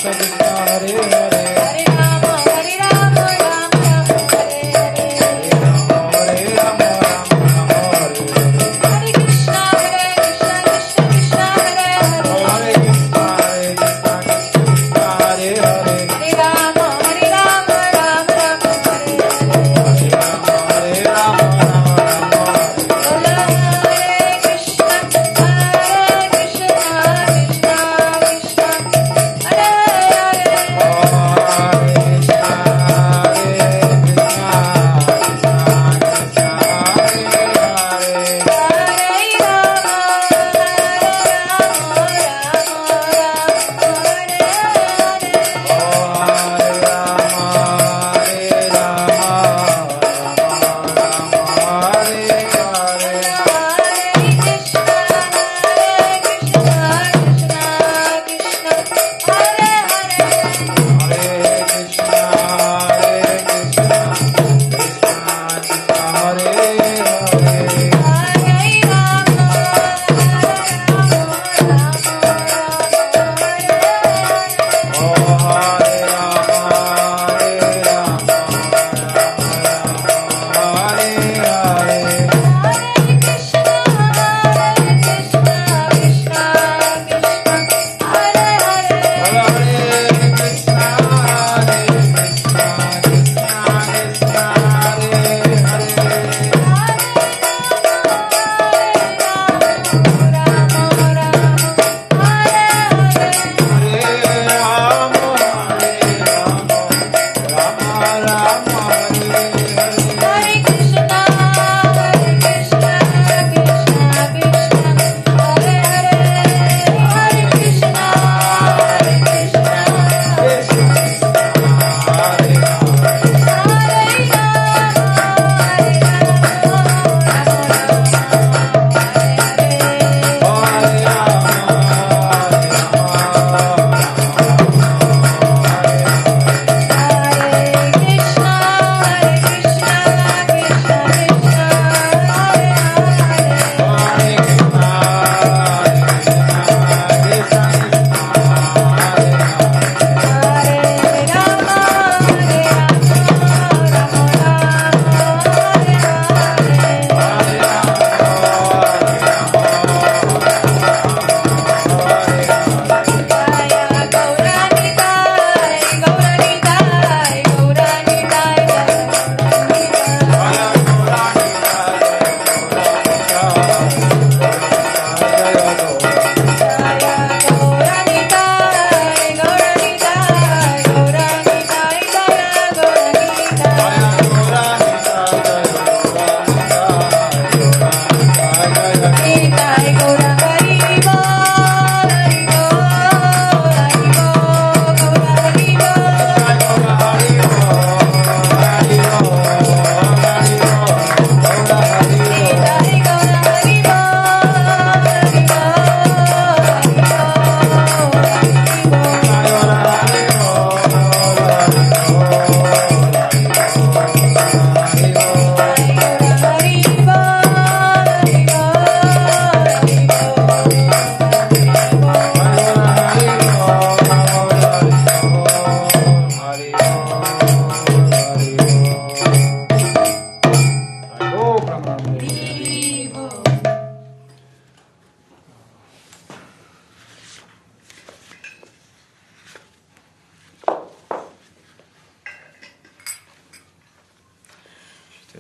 Okay,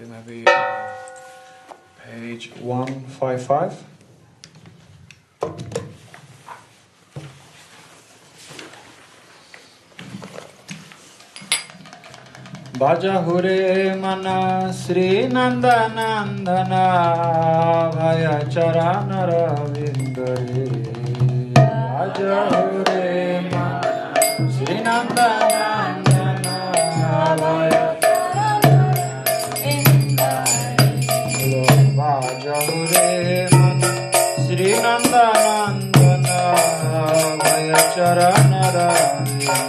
maybe page 155. Bhaja mana Sri Nanda Nandana Bhaya Charana Ravindare. Bhaja mana Sri Nanda Nandana Bhaya Bhaja mana Sri Nanda Nandana Bhaya Charana Ravindare.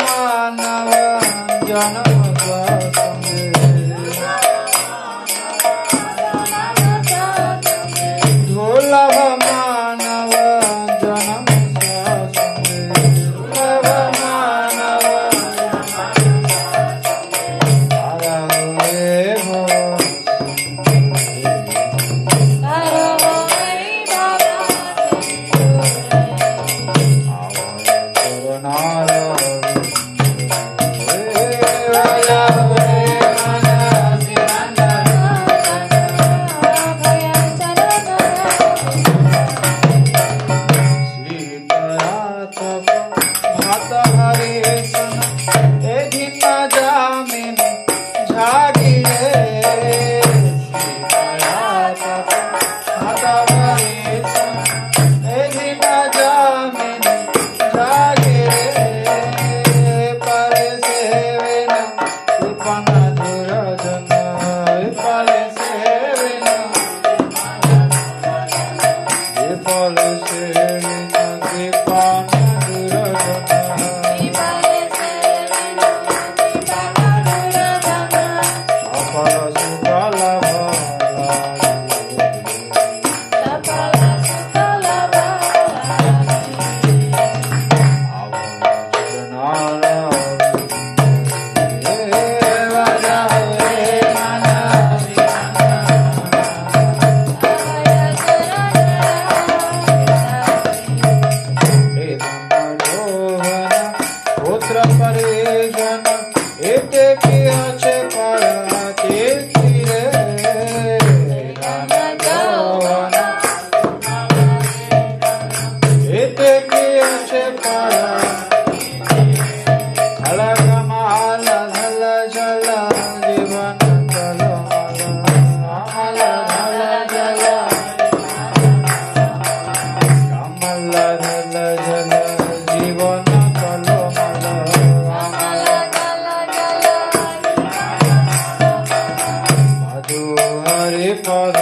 Manav পুত্র পরিজন এতে কি আছে পারাতে তীরে এতে কি আছে পারা ঝলকমাল ঝল ঝল জীবন কলমাল ঝল ঝল কমল ঝল ঝল জীবন কলমাল মধু হরি পদ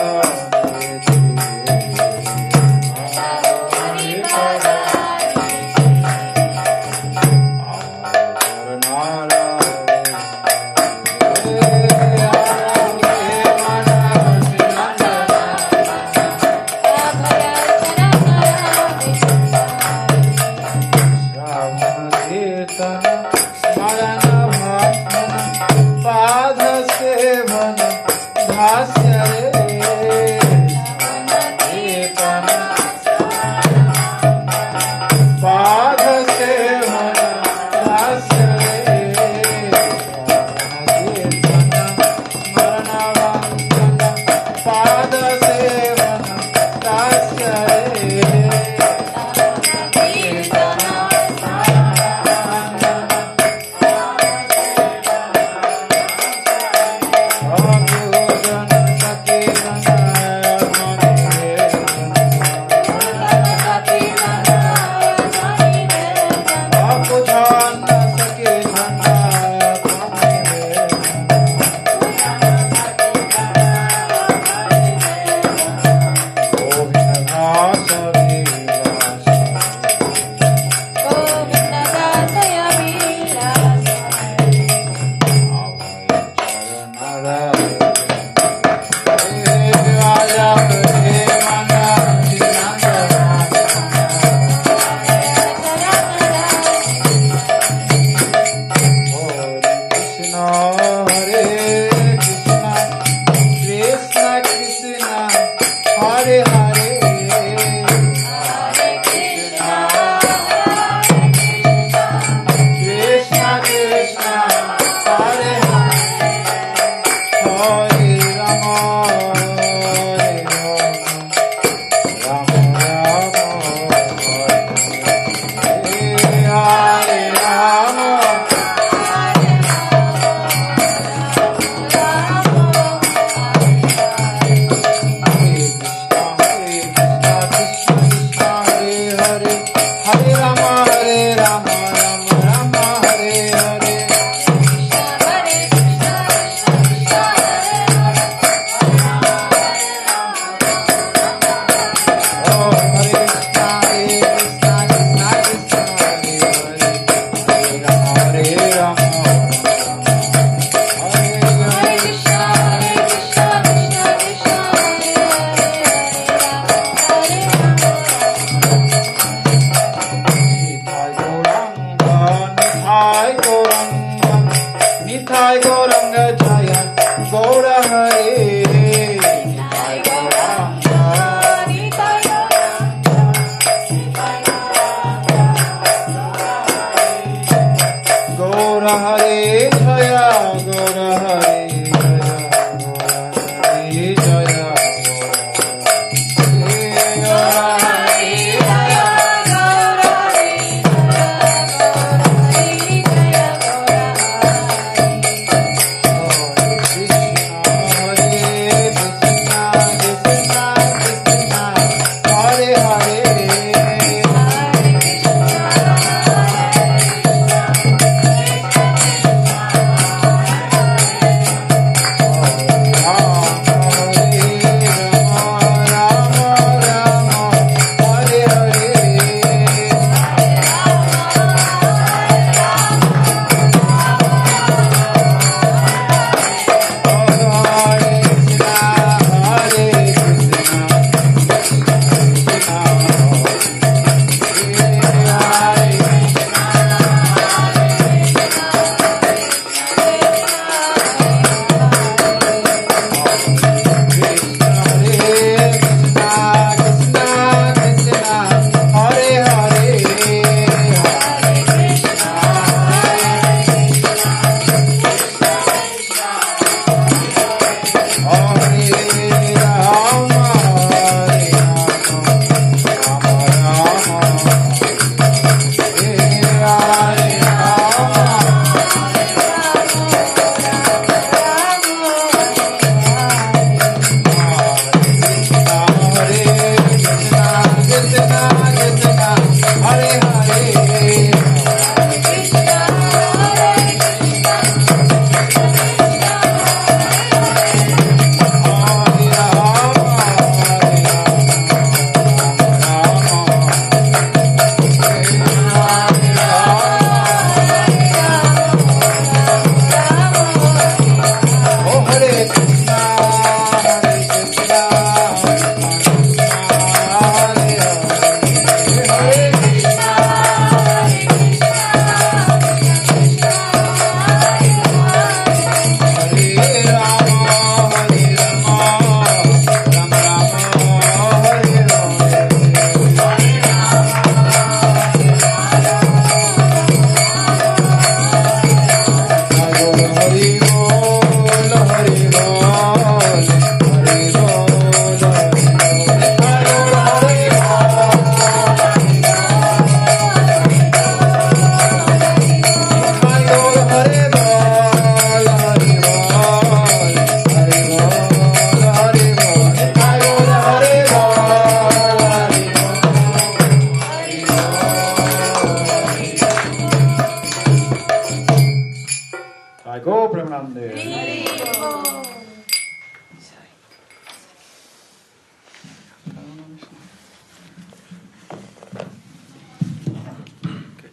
Śrīmān Devashis.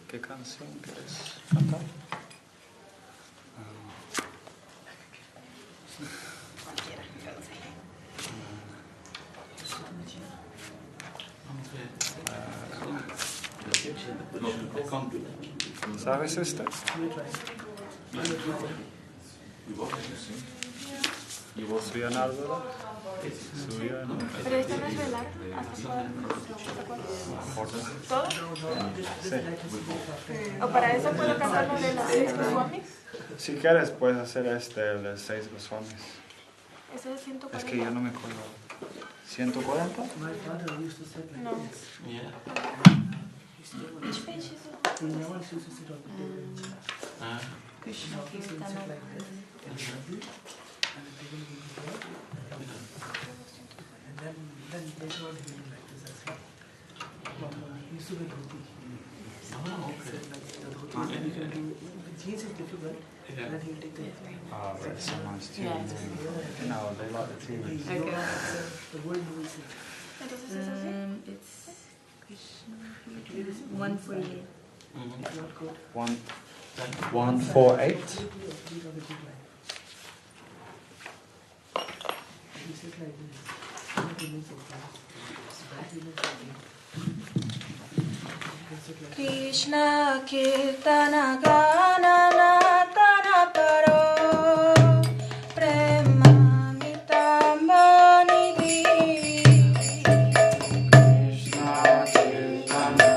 ¿Qué canción quieres cantar? ¿Sabes esta? ¿Subían algo? ¿Subían? Pero esta no es velar. ¿Todo? Sí. ¿O para eso puedo cantar lo de las 6 Goswamis? Si quieres puedes hacer el de 6 Goswamis. Eso es 140. Es que yo no me acuerdo. ¿140? No. Which page is it? Krishna Kīrtan. Oh, right, someone's too. No, they like the teas. Okay. Entonces es así. It's Krishna 148. 148. Krishna Kirtana Gana Natana Paro Prema Mitamba Nidhi Krishna Kirtana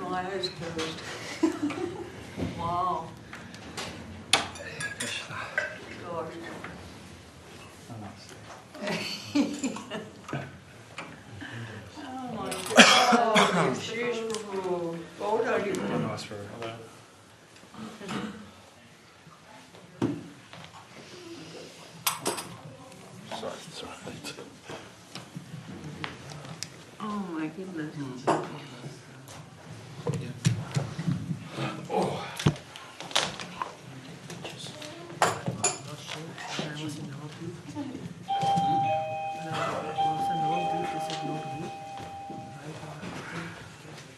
my eyes closed. Wow. Krishna. Gosh. Namaste. Oh my God. Sheesh, Prabhu. Gaurāṅga. Namaste. Hello. Sorry. Oh my goodness.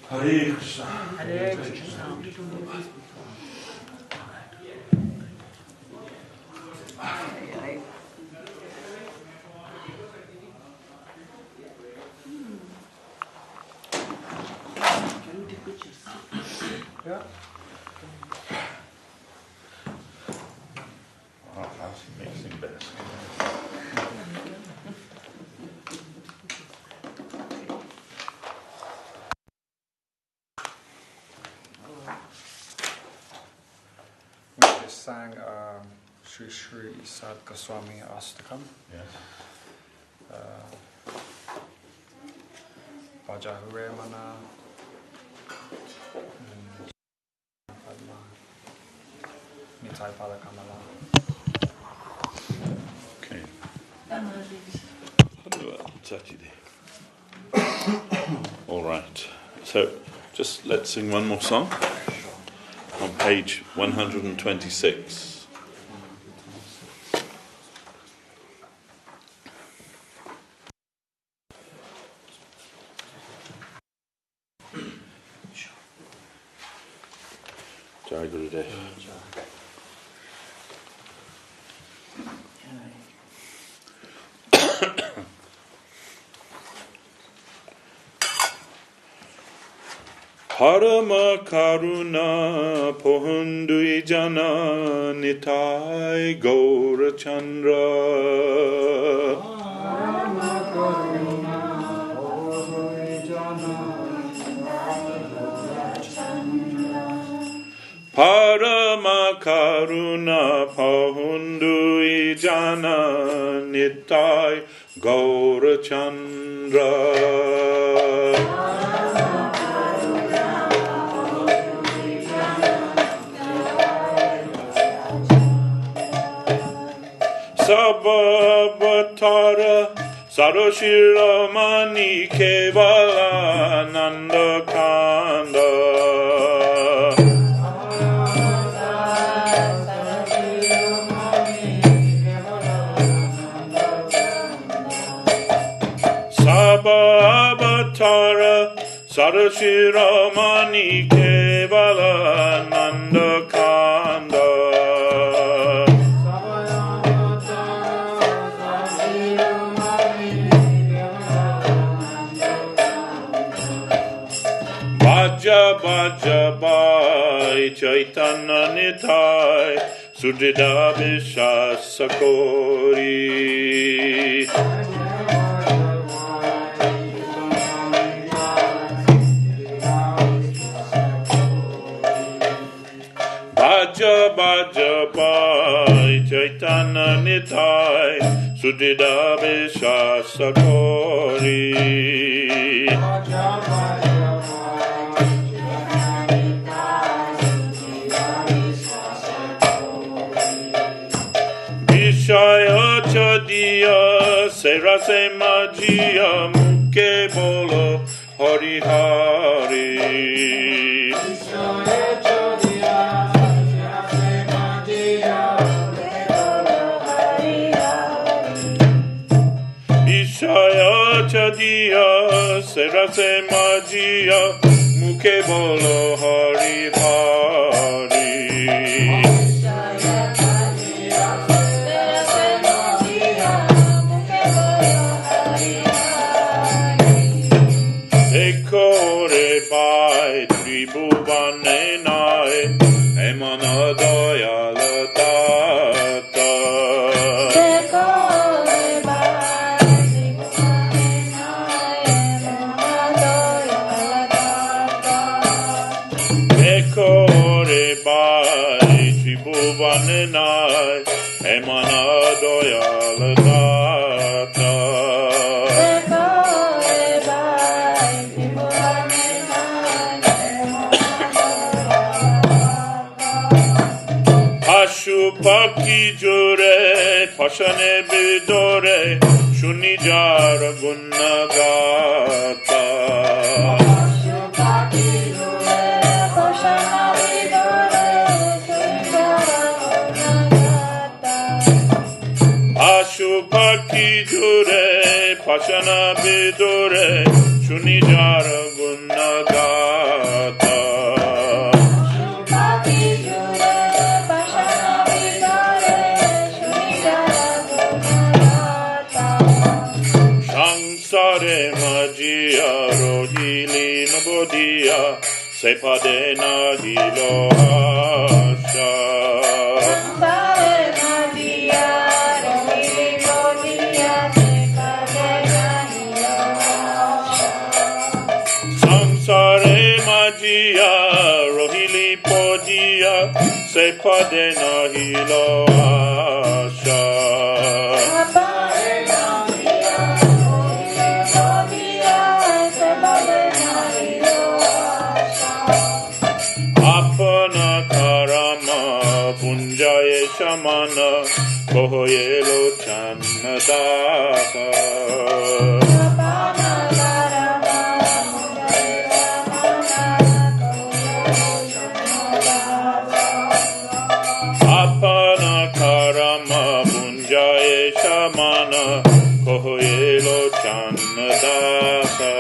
Hare Krishna. Hare Krishna. Yeah. Oh, how's he mixing best? We just sang Sri Sri Sad Goswami Astakam. Yes. Vajahure Mana. Padma. Nitai Pada Kamala. Okay. All right. So, just let's sing one more song on page 126. Jai Gurudev. Parama Karuna Pohundui Jana Nitai Gaura Chandra. Parama Karuna Pohundui Jana Nitai Gaura Chandra. Sabhavatara Saroshiramani Kevala Nanda Kanda. Sabhavatara Saroshiramani Kevala Nanda Kanda. Baja Bai Chaitanya Nitai Sudhita Vishasakori. Baja Bai Chaitanya Nitai Sudhita Vishasakori. Vishaya Chadiya Serase Majiya Mukhe Bolo Hari Hari. Vishaya Chadiya Serase Majiya Mukhe Bolo Hari Hari. Vishaya Chadiya Serase Majiya Mukhe Bolo Hari Hari. Bai Tribhuvane Nai Emana Dayala Tata. Dekore Bai Tribhuvane Nai Emana Dayala Tata. Tribhuvane nai Emana doyal data Ashupaki jure Pashane bidore Shunijar gunagata Ashupaki jure Pashana bidore Shunijar gunagata Sare Majia Rohili Nobodia Sepade Nahilo Asha Sare Majia Rohili Nobodia Sepade Nahilo Asha Samsare Majia Rohili Podia Sepade Nahilo Asha Punjaye Shamana Kohoyelo Chanadaha Apana Karama Punjaye Shamana Kohoyelo Chanadaha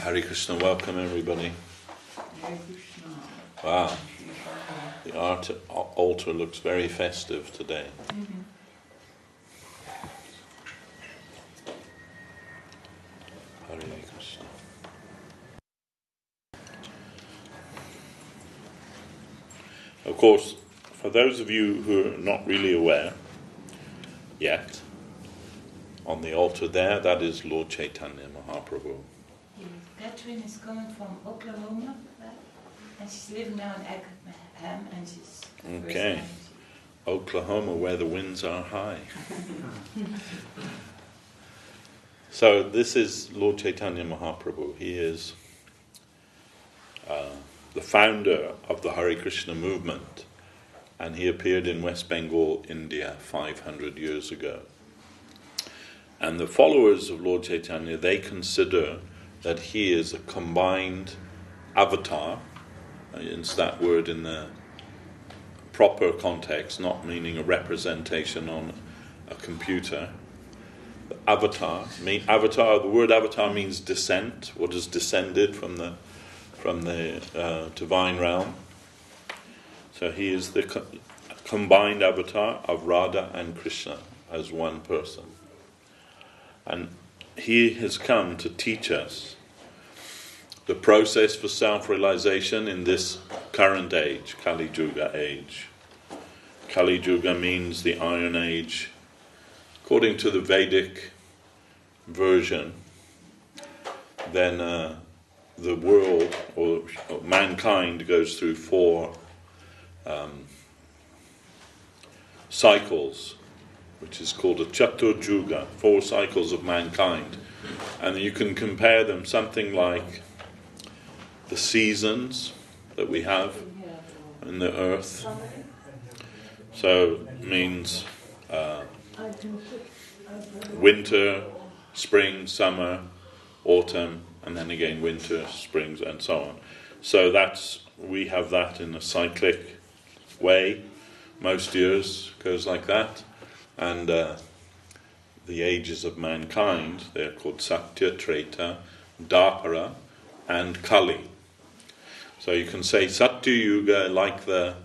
Hare Krishna, welcome everybody. Wow, the altar looks very festive today. Hare Krishna. Of course, for those of you who are not really aware yet, on the altar there, that is Lord Chaitanya Mahaprabhu. Catherine is coming from Oklahoma, and she's living now in Ackerham, and she's okay. Oklahoma, where the winds are high. So this is Lord Chaitanya Mahaprabhu. He is the founder of the Hare Krishna movement and he appeared in West Bengal, India, 500 years ago. And the followers of Lord Chaitanya, they consider that he is a combined avatar. It's that word in the proper context, not meaning a representation on a computer. Avatar, the word avatar means descent, what has descended from the divine realm. So he is the combined avatar of Radha and Krishna as one person. And he has come to teach us the process for self-realization in this current age, Kali Yuga age. Kali Yuga means the Iron Age. According to the Vedic version, then the world or mankind goes through 4 cycles, which is called a Chatur Yuga, 4 cycles of mankind. And you can compare them something like the seasons that we have in the earth. So it means winter, spring, summer, autumn, and then again winter, springs, and so on. So we have that in a cyclic way. Most years goes like that. And the ages of mankind, they're called Satya, Treta, Dwapara, and Kali. So you can say Satya Yuga, like the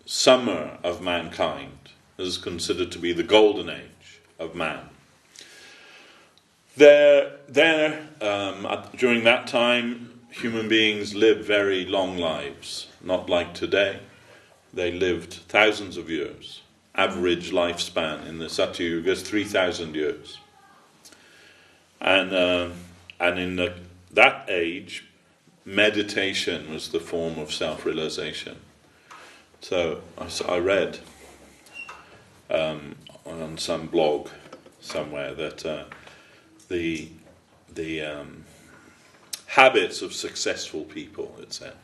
summer of mankind, is considered to be the golden age of man. During that time, human beings lived very long lives, not like today. They lived thousands of years. Average lifespan in the Satya Yuga is 3,000 years. And in that age, meditation was the form of self-realization. So I read on some blog somewhere that the habits of successful people, it said.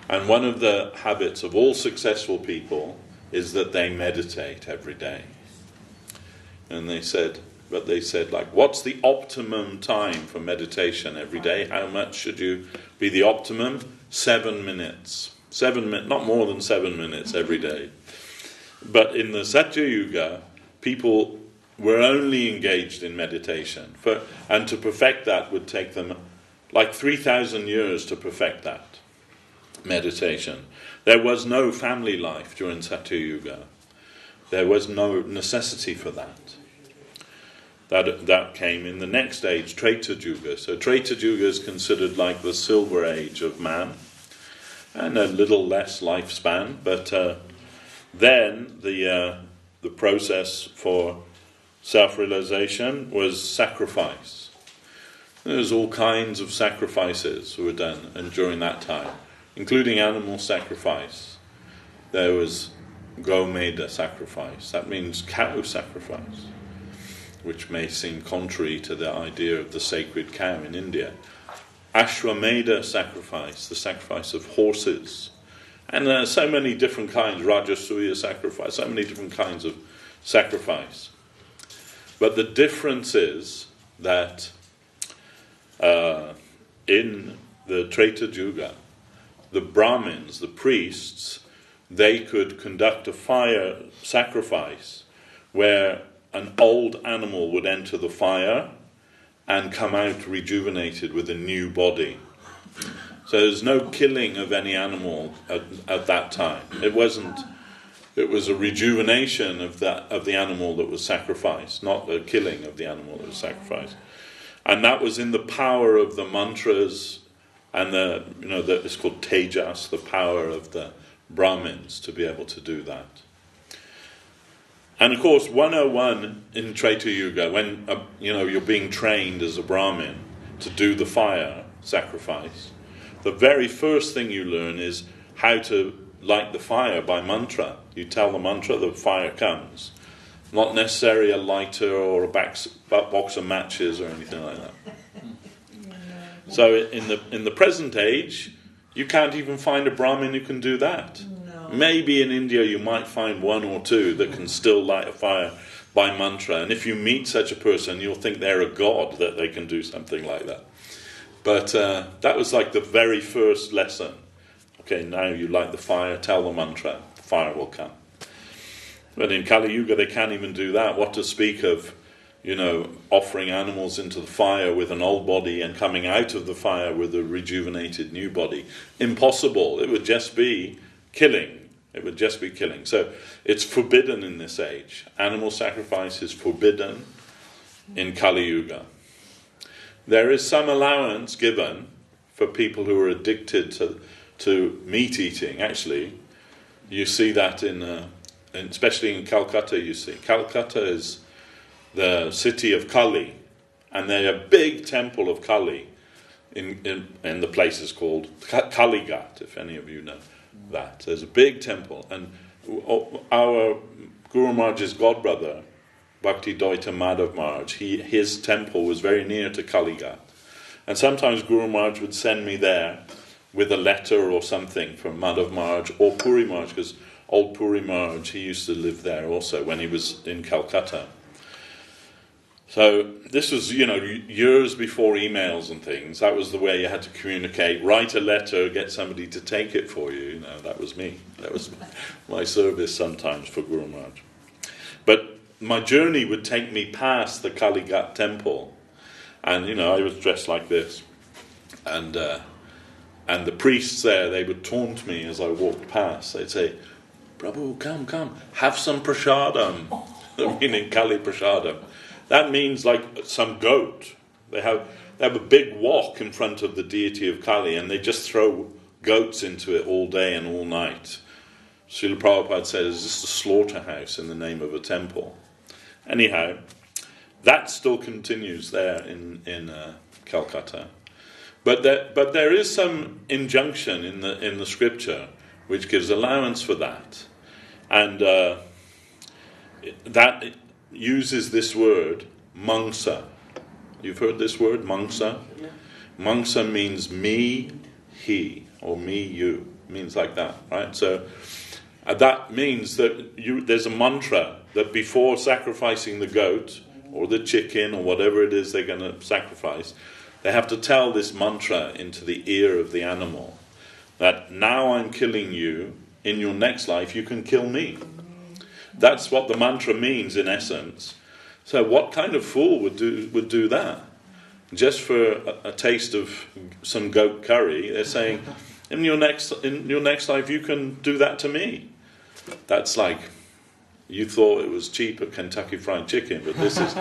And one of the habits of all successful people is that they meditate every day. And they said, like, what's the optimum time for meditation every day? How much should you be the optimum? 7 minutes. 7 minutes, not more than 7 minutes every day. But in the Satya Yuga, people were only engaged in meditation. And to perfect that would take them like 3,000 years to perfect that meditation. There was no family life during Satya Yuga. There was no necessity for that. That came in the next age, Treta Yuga. So Treta Yuga is considered like the silver age of man, and a little less lifespan. But then the process for self-realization was sacrifice. There's all kinds of sacrifices were done, and during that time, including animal sacrifice. There was Gomeda sacrifice. That means cow sacrifice, which may seem contrary to the idea of the sacred cow in India. Ashwamedha sacrifice, the sacrifice of horses. And so many different kinds, Rajasuya sacrifice, so many different kinds of sacrifice. But the difference is that in the Treta Yuga, the Brahmins, the priests, they could conduct a fire sacrifice where an old animal would enter the fire and come out rejuvenated with a new body. So there's no killing of any animal at that time. It was a rejuvenation of the animal that was sacrificed, not the killing of the animal that was sacrificed. And that was in the power of the mantras and it's called Tejas, the power of the Brahmins to be able to do that. And of course, 101 in Treta Yuga, when you're being trained as a Brahmin to do the fire sacrifice, the very first thing you learn is how to light the fire by mantra. You tell the mantra, the fire comes. Not necessarily a lighter or a box of matches or anything like that. So in the present age, you can't even find a Brahmin who can do that. No. Maybe in India you might find one or two that can still light a fire by mantra, and if you meet such a person, you'll think they're a god that they can do something like that. But that was like the very first lesson. Okay, now you light the fire, tell the mantra, the fire will come. But in Kali Yuga they can't even do that. What to speak of, offering animals into the fire with an old body and coming out of the fire with a rejuvenated new body. Impossible. It would just be killing. It would just be killing. So it's forbidden in this age. Animal sacrifice is forbidden in Kali Yuga. There is some allowance given for people who are addicted to meat eating. Actually, you see that especially in Calcutta. You see, Calcutta is the city of Kali, and there's a big temple of Kali in the place is called Kalighat, if any of you know that. There's a big temple, and our Guru Maharaj's godbrother, Bhakti Yoga Madhav Maharaj, his temple was very near to Kalighat. And sometimes Guru Maharaj would send me there with a letter or something from Madhav Maharaj or Puri Maharaj, because old Puri Maharaj, he used to live there also when he was in Calcutta. So this was, years before emails and things. That was the way you had to communicate. Write a letter, get somebody to take it for you. That was me. That was my service sometimes for Guru Maharaj. But my journey would take me past the Kalighat temple, and I was dressed like this, and the priests there, they would taunt me as I walked past. They'd say, "Prabhu, come, have some prasadam," meaning Kali prasadam. That means like some goat. They have a big wok in front of the deity of Kali, and they just throw goats into it all day and all night. Srila Prabhupada said, "Is this a slaughterhouse in the name of a temple?" Anyhow, that still continues there in Calcutta. But there is some injunction in the scripture which gives allowance for that, and that uses this word mangsa. You've heard this word mangsa? Yeah. Mangsa means me, he, or me, you. It means like that, right? So that means that there's a mantra that before sacrificing the goat or the chicken or whatever it is they're going to sacrifice, they have to tell this mantra into the ear of the animal that now I'm killing you, in your next life you can kill me. That's what the mantra means in essence. So what kind of fool would do that? Just for a taste of some goat curry, they're saying, in your next life you can do that to me. That's like, you thought it was cheap at Kentucky Fried Chicken, but this is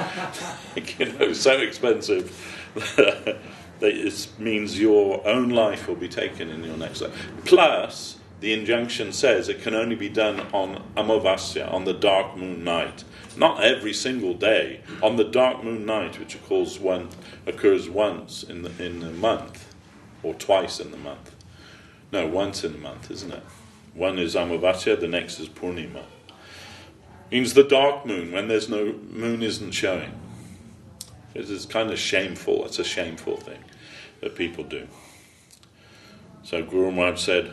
so expensive that it means your own life will be taken in your next life. Plus, the injunction says it can only be done on Amavasya, on the dark moon night. Not every single day. On the dark moon night, which occurs once in the month, or twice in the month. No, once in the month, isn't it? One is Amavasya, the next is Purnima. Means the dark moon, when there's no moon isn't showing. It is kind of shameful. It's a shameful thing that people do. So Guru Maharaj said,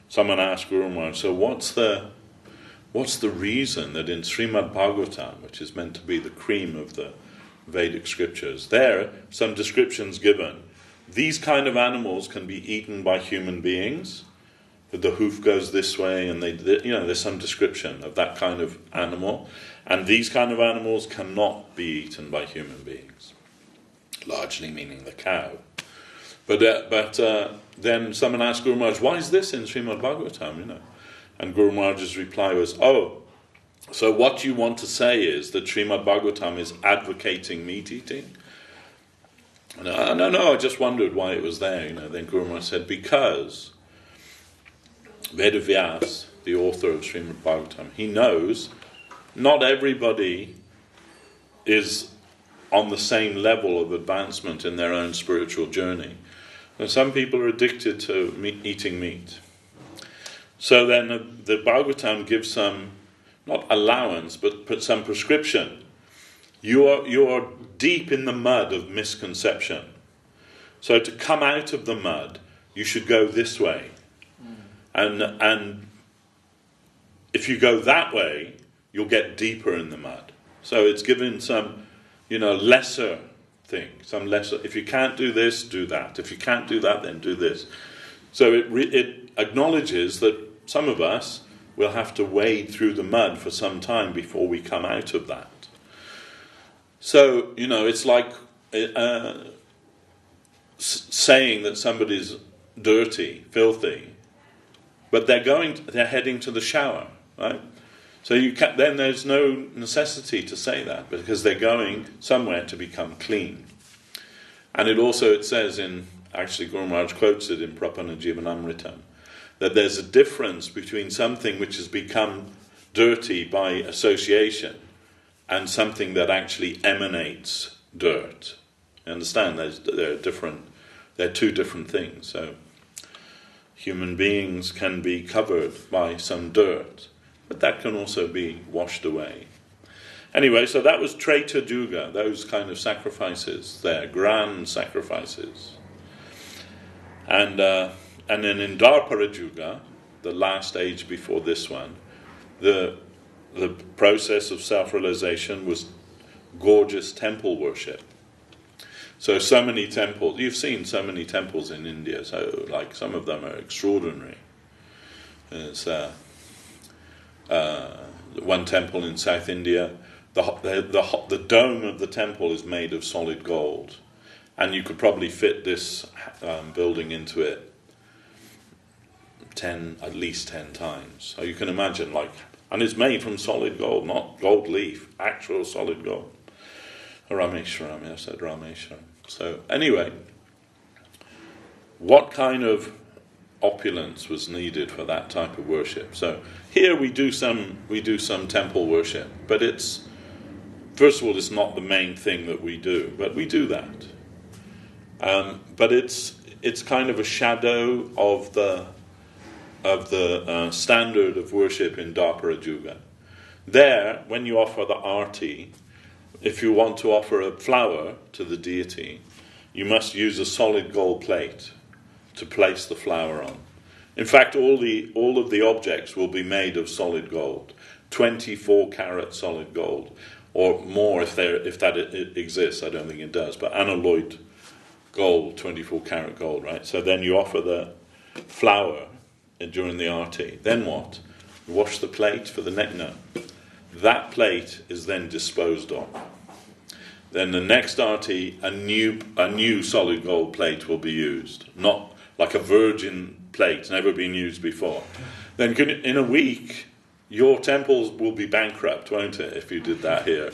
someone asked Guru Maharaj, so what's the reason that in Śrīmān Bhagavatam, which is meant to be the cream of the Vedic scriptures, there some descriptions given. These kind of animals can be eaten by human beings. The hoof goes this way, and there's some description of that kind of animal, and these kind of animals cannot be eaten by human beings, largely meaning the cow. But then someone asked Guru Maharaj, why is this in Śrīmān Bhagavatam? And Guru Maharaj's reply was, so what you want to say is that Śrīmān Bhagavatam is advocating meat eating? No, I just wondered why it was there. Then Guru Maharaj said, because Vedavyas, the author of Śrīmān Bhagavatam, he knows not everybody is on the same level of advancement in their own spiritual journey. And some people are addicted to eating meat. So then the Bhagavatam gives some, not allowance, but some prescription. You are deep in the mud of misconception. So to come out of the mud, you should go this way. And if you go that way, you'll get deeper in the mud. So it's given some, lesser thing, some lesser. If you can't do this, do that. If you can't do that, then do this. So it acknowledges that some of us will have to wade through the mud for some time before we come out of that. So, it's like saying that somebody's dirty, filthy, but they're heading to the shower, right? So then there's no necessity to say that, because they're going somewhere to become clean. And it says actually Guru Maharaj quotes it in Prapana Jivanamritam, that there's a difference between something which has become dirty by association and something that actually emanates dirt. You understand? They're two different things. So human beings can be covered by some dirt, but that can also be washed away. Anyway, so that was Treta Yuga, those kind of sacrifices there, grand sacrifices. And then in Dvapara Yuga, the last age before this one, the process of self-realization was gorgeous temple worship. So many temples, you've seen so many temples in India, so like some of them are extraordinary. There's one temple in South India, the dome of the temple is made of solid gold, and you could probably fit this building into it at least 10 times. So you can imagine, and it's made from solid gold, not gold leaf, actual solid gold. Rameshwaram, I said Rameshwaram. So anyway, what kind of opulence was needed for that type of worship? So here we do some temple worship, but first of all, it's not the main thing that we do, but we do that. But it's kind of a shadow of the standard of worship in Dvapara Yuga. There, when you offer the ārati, if you want to offer a flower to the deity, you must use a solid gold plate to place the flower on. In fact, all of the objects will be made of solid gold, 24 karat solid gold, or more if that exists. I don't think it does, but unalloyed gold, 24 karat gold, right? So then you offer the flower during the ārati. Then what? You wash the plate for the next. No. That plate is then disposed of. Then the next ārati, a new solid gold plate will be used, not like a virgin plate, never been used before. Then in a week, your temples will be bankrupt, won't it, if you did that here?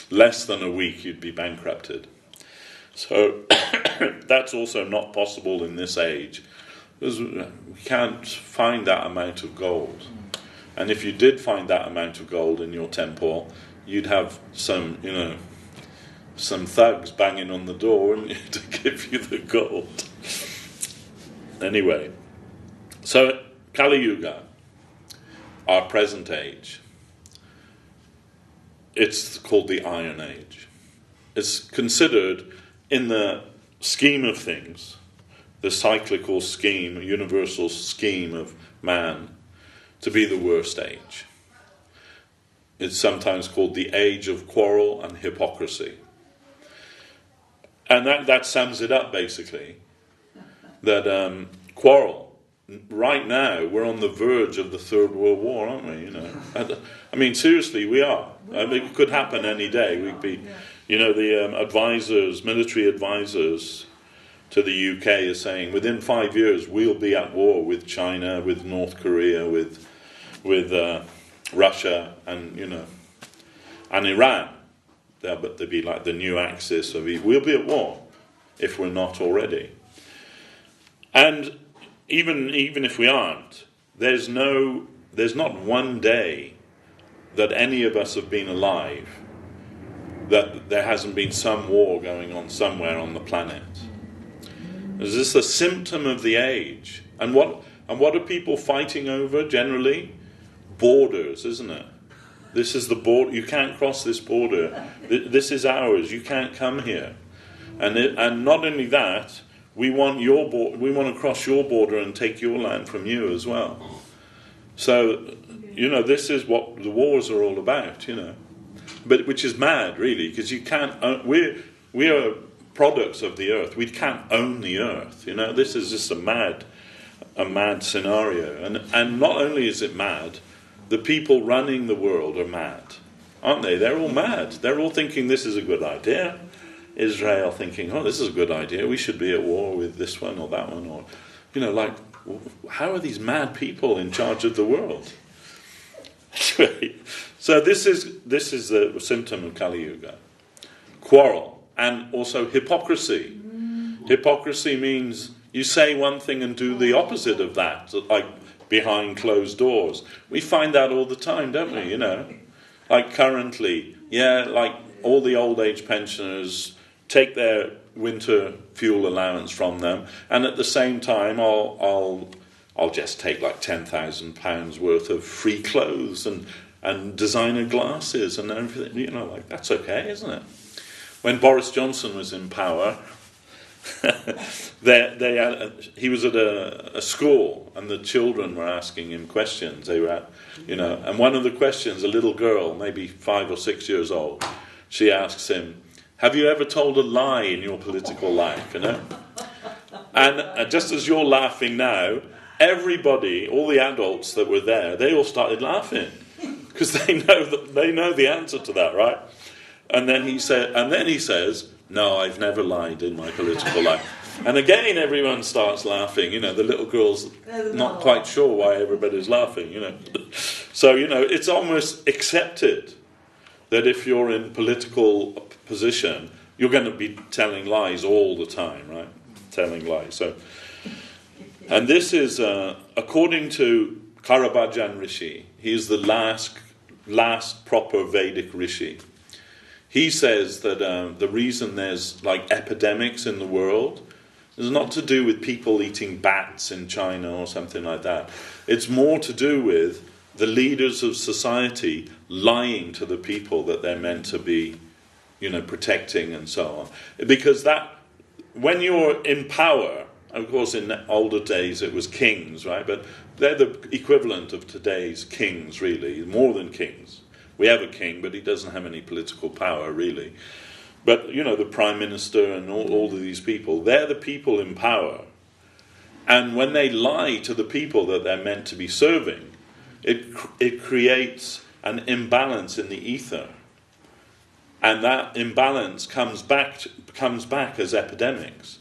Less than a week, you'd be bankrupted. So that's also not possible in this age, because we can't find that amount of gold. And if you did find that amount of gold in your temple, you'd have some thugs banging on the door to give you the gold. Anyway, so Kali Yuga, our present age, it's called the Iron Age. It's considered, in the scheme of things, the cyclical scheme, universal scheme of man, to be the worst age. It's sometimes called the age of quarrel and hypocrisy. And that sums it up, basically. That quarrel. Right now, we're on the verge of the Third World War, aren't we? I mean, seriously, we are. It could happen any day. We'd be, the military advisors to the UK are saying within 5 years we'll be at war with China, with North Korea, with Russia, and Iran. They'll be like the new axis of evil. We'll be at war if we're not already. And even if we aren't, there's not one day that any of us have been alive that there hasn't been some war going on somewhere on the planet. Is this a symptom of the age? And what are people fighting over generally? Borders, isn't it? This is the border. You can't cross this border. This is ours. You can't come here. And not only that, we want to cross your border and take your land from you as well. So this is what the wars are all about, but which is mad, really, because you can't. We are products of the earth. We can't own the earth. This is just a mad scenario, and not only is it mad, the people running the world are mad, aren't they? They're all mad. They're all thinking this is a good idea. Israel thinking, oh, this is a good idea. We should be at war with this one or that one, or how are these mad people in charge of the world? So this is the symptom of Kali Yuga. Quarrel, and also hypocrisy. Hypocrisy means you say one thing and do the opposite of that, like behind closed doors. We find that all the time, don't we? Like currently, like all the old age pensioners take their winter fuel allowance from them, and at the same time, I'll just take like £10,000 worth of free clothes and designer glasses and everything. Like that's okay, isn't it? When Boris Johnson was in power, he was at a school, and the children were asking him questions. They were and one of the questions, a little girl, maybe 5 or 6 years old, she asks him, "Have you ever told a lie in your political life?" And just as you're laughing now, everybody, all the adults that were there, they all started laughing because they know the answer to that, right? And then he says, "No, I've never lied in my political life." And again, everyone starts laughing. The little girl's not quite sure why everybody's laughing. So it's almost accepted that if you're in political position, you're going to be telling lies all the time, right? Telling lies. So, and this is according to Karabhajan Rishi. He's the last proper Vedic Rishi. He says that the reason there's like epidemics in the world is not to do with people eating bats in China or something like that. It's more to do with the leaders of society lying to the people that they're meant to be, protecting and so on. Because that, when you're in power, of course in older days it was kings, right? But they're the equivalent of today's kings, really, more than kings. We have a king, but he doesn't have any political power, really. But, the prime minister and all of these people, they're the people in power. And when they lie to the people that they're meant to be serving, it creates an imbalance in the ether. And that imbalance comes back as epidemics.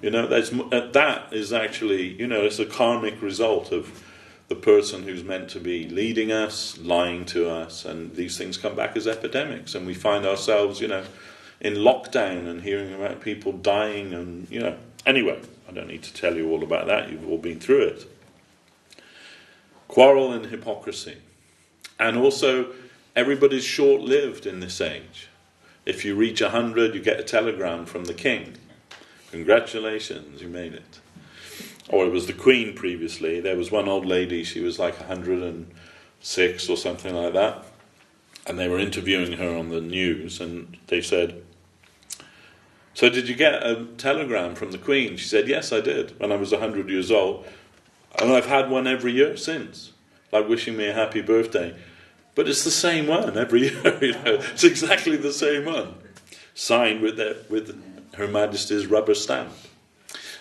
That is actually, it's a karmic result of the person who's meant to be leading us, lying to us, and these things come back as epidemics, and we find ourselves, in lockdown and hearing about people dying, and Anyway, I don't need to tell you all about that. You've all been through it. Quarrel and hypocrisy, and also everybody's short-lived in this age. If you reach 100, you get a telegram from the king. Congratulations, you made it. Or it was the Queen previously. There was one old lady, she was like 106 or something like that. And they were interviewing her on the news, and they said, "So did you get a telegram from the Queen?" She said, "Yes, I did, when I was 100 years old. And I've had one every year since, like wishing me a happy birthday. But it's the same one every year, It's exactly the same one. Signed with Her Majesty's rubber stamp."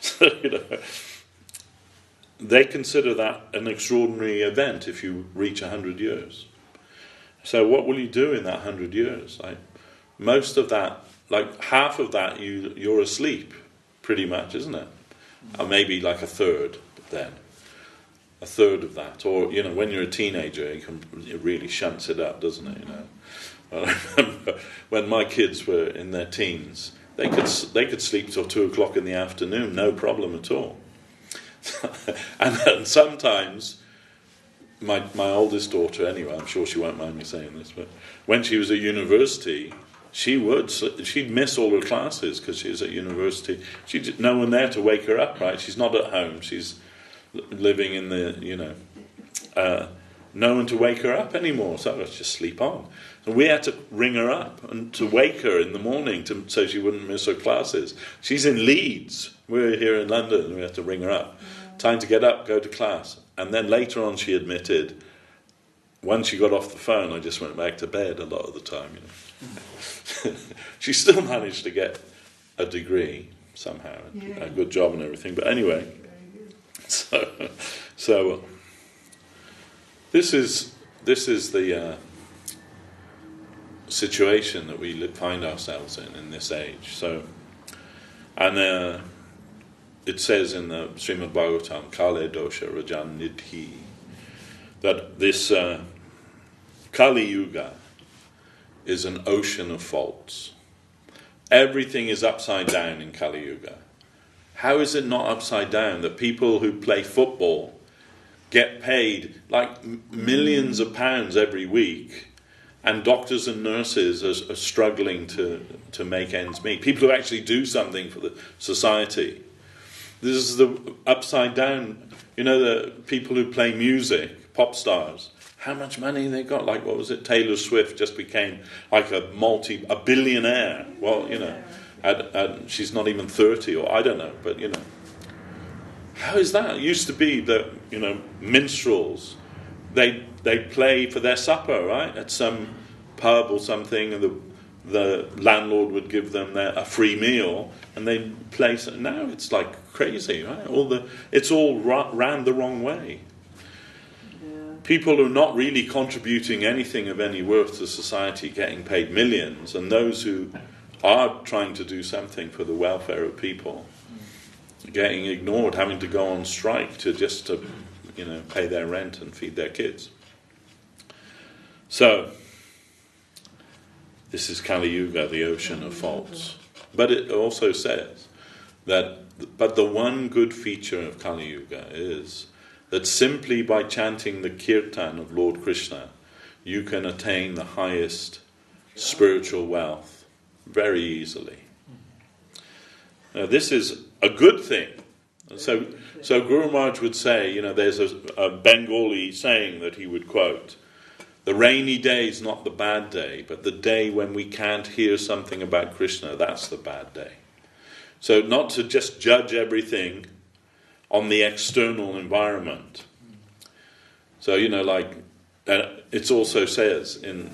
So, they consider that an extraordinary event if you reach 100 years. So what will you do in that 100 years? Like most of that, like half of that, you're asleep, pretty much, isn't it? Or maybe like a third then. A third of that. Or, when you're a teenager, it really shunts it up, doesn't it? I remember when my kids were in their teens, they could sleep till 2 o'clock in the afternoon, no problem at all. and sometimes my oldest daughter, anyway, I'm sure she won't mind me saying this, but when she was at university, she'd miss all her classes because she was at university. No one there to wake her up, right? She's not at home. She's living in the, no one to wake her up anymore. So let's just sleep on. So we had to ring her up and to wake her in the morning so she wouldn't miss her classes. She's in Leeds. We're here in London, and we had to ring her up. Time to get up, go to class. And then later on she admitted, once she got off the phone, I just went back to bed a lot of the time. She still managed to get a degree somehow, a good job and everything. But anyway, so this is the situation that we find ourselves in this age. So, and it says in the Srimad Bhagavatam, Kale Dosha Rajan Nidhi, that this Kali Yuga is an ocean of faults. Everything is upside down in Kali Yuga. How is it not upside down that people who play football get paid like millions of pounds every week, and doctors and nurses are struggling to make ends meet? People who actually do something for the society. This is the upside down. The people who play music, pop stars, how much money they got? Like, what was it? Taylor Swift just became like a billionaire. Well, she's not even 30, or I don't know, but how is that? It used to be that minstrels, they play for their supper, right, at some pub or something, and the landlord would give them a free meal, and they play. Now it's like crazy, right? It's all ran the wrong way. People who are not really contributing anything of any worth to society getting paid millions, and those who are trying to do something for the welfare of people getting ignored, having to go on strike to pay their rent and feed their kids. So this is Kali Yuga, the ocean of faults. But it also says that the one good feature of Kali Yuga is that simply by chanting the Kīrtan of Lord Krishna, you can attain the highest spiritual wealth very easily. Now, this is a good thing. So Guru Maharaj would say, there's a Bengali saying that he would quote, "The rainy day is not the bad day, but the day when we can't hear something about Krishna, that's the bad day." So not to just judge everything on the external environment. So, it also says in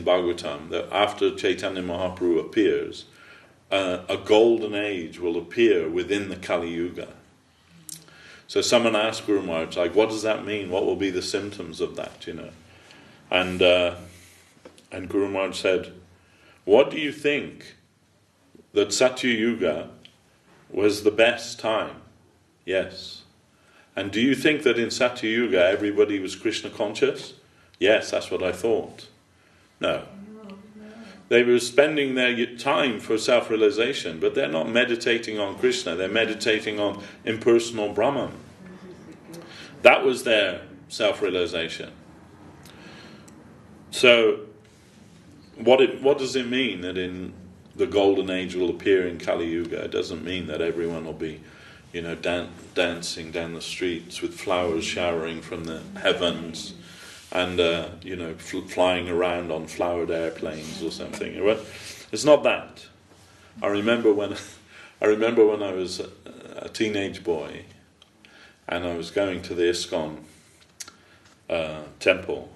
Bhagavatam that after Chaitanya Mahaprabhu appears, a golden age will appear within the Kali Yuga. So someone asked Guru Maharaj, what does that mean? What will be the symptoms of that, And Guru Maharaj said, what do you think? That Satya Yuga was the best time? Yes. And do you think that in Satya Yuga everybody was Krishna conscious? Yes, that's what I thought. No. They were spending their time for self-realization, but they're not meditating on Krishna, they're meditating on impersonal Brahman. That was their self-realization. So, what does it mean that in the golden age will appear in Kali Yuga? It doesn't mean that everyone will be, dancing down the streets with flowers showering from the heavens, and flying around on flowered airplanes or something. It's not that. I remember when I was a teenage boy, and I was going to the ISKCON temple,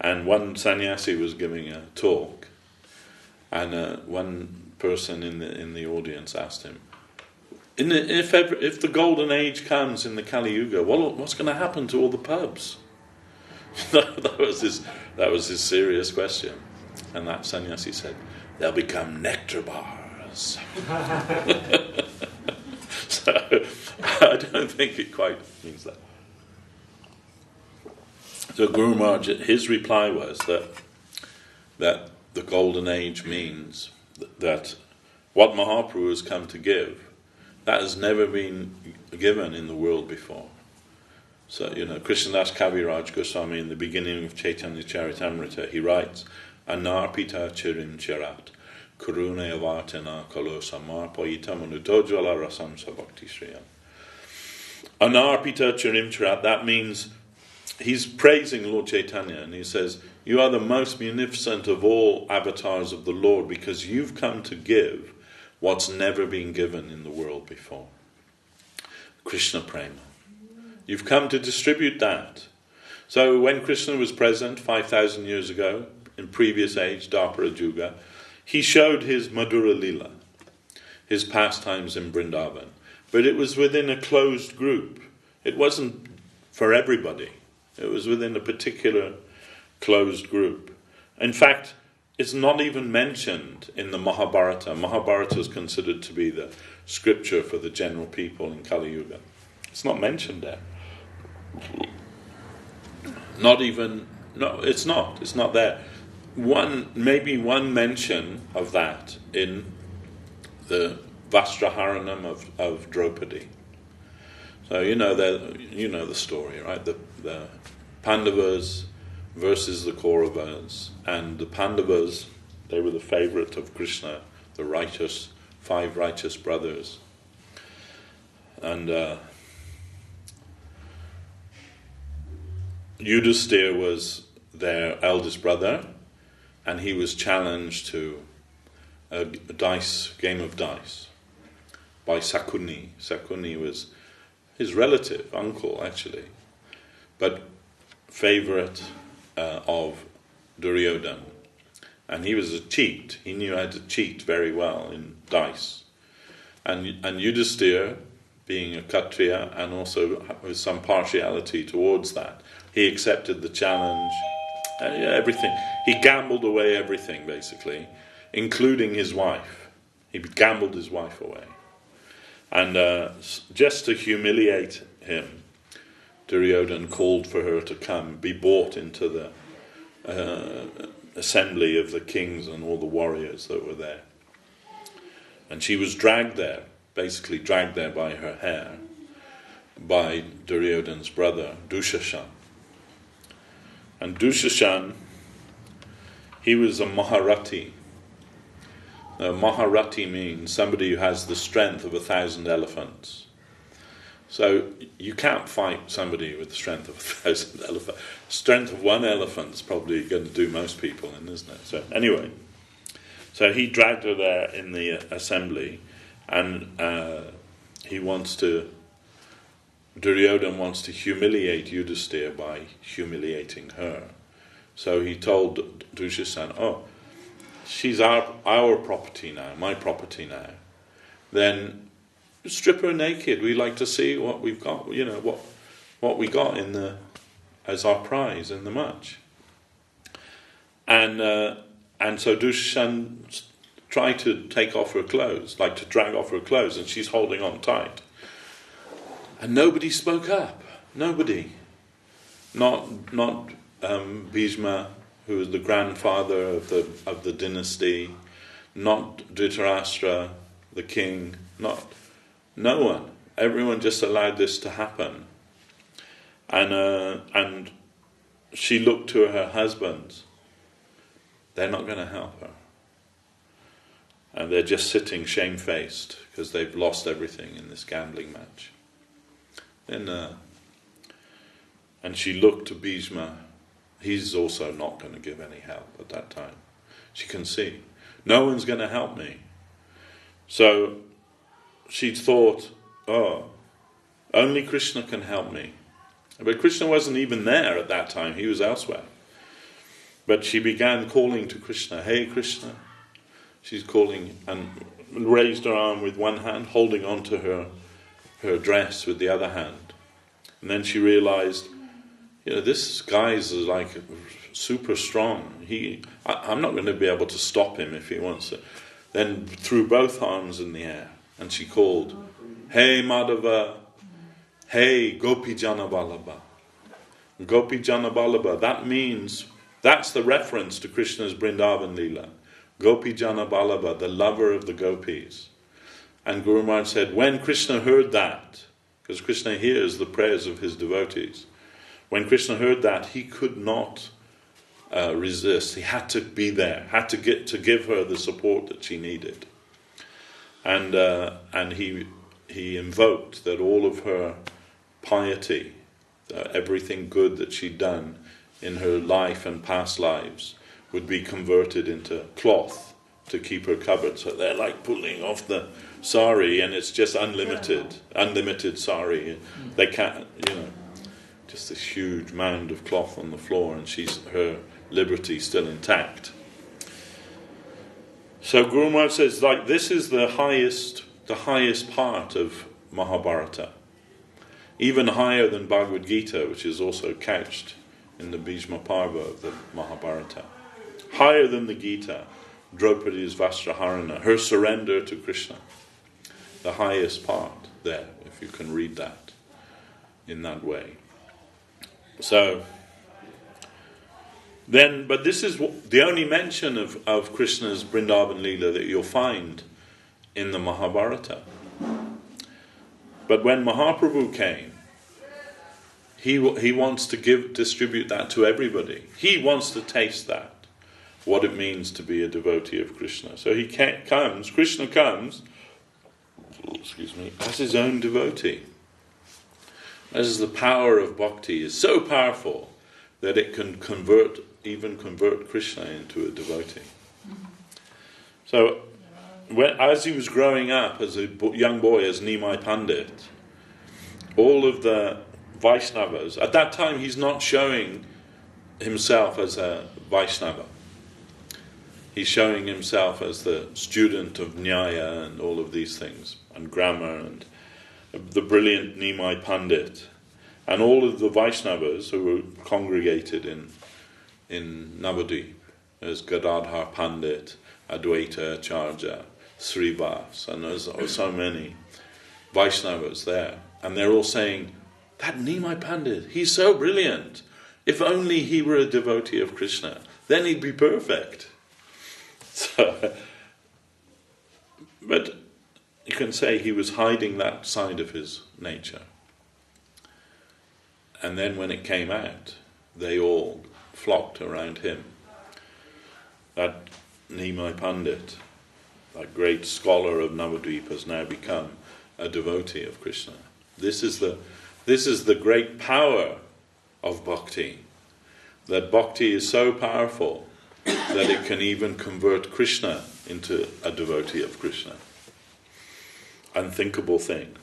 and one sannyasi was giving a talk, and one person in the audience asked him, if the golden age comes in the Kali Yuga, what's going to happen to all the pubs? that was his serious question, and that sannyasi said, they'll become nectar bars. So I don't think it quite means that. So Guru Maharaj, his reply was that the golden age means that what Mahaprabhu has come to give, that has never been given in the world before. So, Krishnadas Kaviraj Goswami, in the beginning of Chaitanya Charitamrita, he writes, Anarpita chirim charat, karune avatana kalo samarpayita manudojvala rasam sabhakti shriyam. Anarpita chirim charat, that means he's praising Lord Chaitanya, and he says, you are the most munificent of all avatars of the Lord, because you've come to give what's never been given in the world before. Krishna Prema. You've come to distribute that. So when Krishna was present 5,000 years ago, in previous age, Dwapara Yuga, he showed his Madhura Lila, his pastimes in Vrindavan. But it was within a closed group. It wasn't for everybody. It was within a particular closed group. In fact, it's not even mentioned in the Mahabharata. Mahabharata is considered to be the scripture for the general people in Kali Yuga. It's not mentioned there. It's not there. Maybe one mention of that in the Vastraharanam of Draupadi. So you know the story, right? The Pandavas versus the Kauravas, and the Pandavas, they were the favorite of Krishna, the righteous, 5 righteous brothers, and Yudhisthira was their eldest brother, and he was challenged to a game of dice by Sakuni. Sakuni was his relative, uncle actually, but favourite of Duryodhana. And he was a cheat. He knew how to cheat very well in dice. And Yudhisthira, being a Kshatriya and also with some partiality towards that, he accepted the challenge, everything. He gambled away everything, basically, including his wife. He gambled his wife away. And just to humiliate him, Duryodhana called for her to come, be brought into the assembly of the kings and all the warriors that were there. And she was dragged there, basically dragged there by her hair, by Duryodhana's brother, Dushashan. And Dushashan, he was a Maharati. Now, Maharati means somebody who has the strength of 1,000 elephants. So you can't fight somebody with the strength of 1,000 elephants. Strength of 1 elephant is probably going to do most people in, isn't it? So anyway, so he dragged her there in the assembly, and Duryodhana wants to humiliate Yudhisthira by humiliating her. So he told Dushasana, "Oh, she's our property now, my property now. Then strip her naked. We like to see what we've got. What we got as our prize in the match." And so Dushasana tried to take off her clothes, like to drag off her clothes, and she's holding on tight. And nobody spoke up. Nobody. Not Bhishma, who was the grandfather of the dynasty. Not Dhritarashtra, the king. No one. Everyone just allowed this to happen. And she looked to her husbands. They're not going to help her. And they're just sitting shamefaced because they've lost everything in this gambling match. And she looked to Bhishma. He's also not going to give any help at that time. She can see, no one's going to help me. So she thought, only Krishna can help me. But Krishna wasn't even there at that time. He was elsewhere. But she began calling to Krishna, "Hey Krishna." She's calling and raised her arm with one hand, holding on to her dress with the other hand. And then she realized, this guy is like super strong. I'm not going to be able to stop him if he wants to. Then threw both arms in the air and she called, "Hey Madhava, hey Gopi Jana Vallabha." Gopi Jana Vallabha, that's the reference to Krishna's Vrindavan Leela. Gopi Jana Vallabha, the lover of the gopis. And Guru Maharaj said, when Krishna heard that, because Krishna hears the prayers of his devotees, when Krishna heard that, he could not resist. He had to be there, had to give her the support that she needed. And he invoked that all of her piety, everything good that she'd done in her life and past lives, would be converted into cloth to keep her covered. So they're like pulling off the sari, and it's just unlimited sari. They can't, just this huge mound of cloth on the floor, and her liberty still intact. So Guru Maharaj says, like, this is the highest part of Mahabharata, even higher than Bhagavad Gita, which is also couched in the Bhishma Parva of the Mahabharata. Higher than the Gita, Draupadi's Vastraharana, her surrender to Krishna. The highest part there, if you can read that in that way. So, then, but this is the only mention of Krishna's Vrindavan Leela that you'll find in the Mahabharata. But when Mahaprabhu came, he wants to distribute that to everybody. He wants to taste that, what it means to be a devotee of Krishna. So Krishna comes, as his own devotee. As the power of bhakti is so powerful that it can convert Krishna into a devotee. So, as he was growing up as a young boy, as Nimai Pandit, all of the Vaishnavas, at that time he's not showing himself as a Vaishnava. He's showing himself as the student of Nyaya and all of these things, and grammar, and the brilliant Nimai Pandit. And all of the Vaishnavas who were congregated in Navadvip, as Gadadhar Pandit, Advaita Acharya, Srivas, and there's so many Vaishnavas there. And they're all saying, that Nimai Pandit, he's so brilliant. If only he were a devotee of Krishna, then he'd be perfect. So, but you can say he was hiding that side of his nature. And then when it came out, they all flocked around him. That Nimai Pandit, that great scholar of Navadvip, has now become a devotee of Krishna. This is the great power of bhakti. That bhakti is so powerful that it can even convert Krishna into a devotee of Krishna. Unthinkable thing.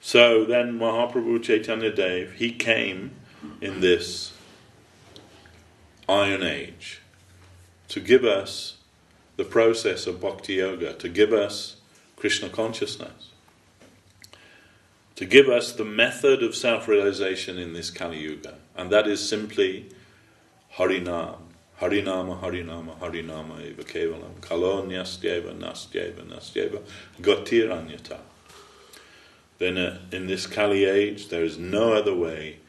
So then Mahaprabhu Chaitanya Dev, he came in this Iron Age to give us the process of Bhakti Yoga, to give us Krishna consciousness, to give us the method of self-realization in this Kali Yuga. And that is simply Harinam. Harinama, Harinama, Harinama eva kevalam. Kalo nyastyeva, nastyeva, nastyeva. Gatiranyata. Then in this Kali age, there is no other way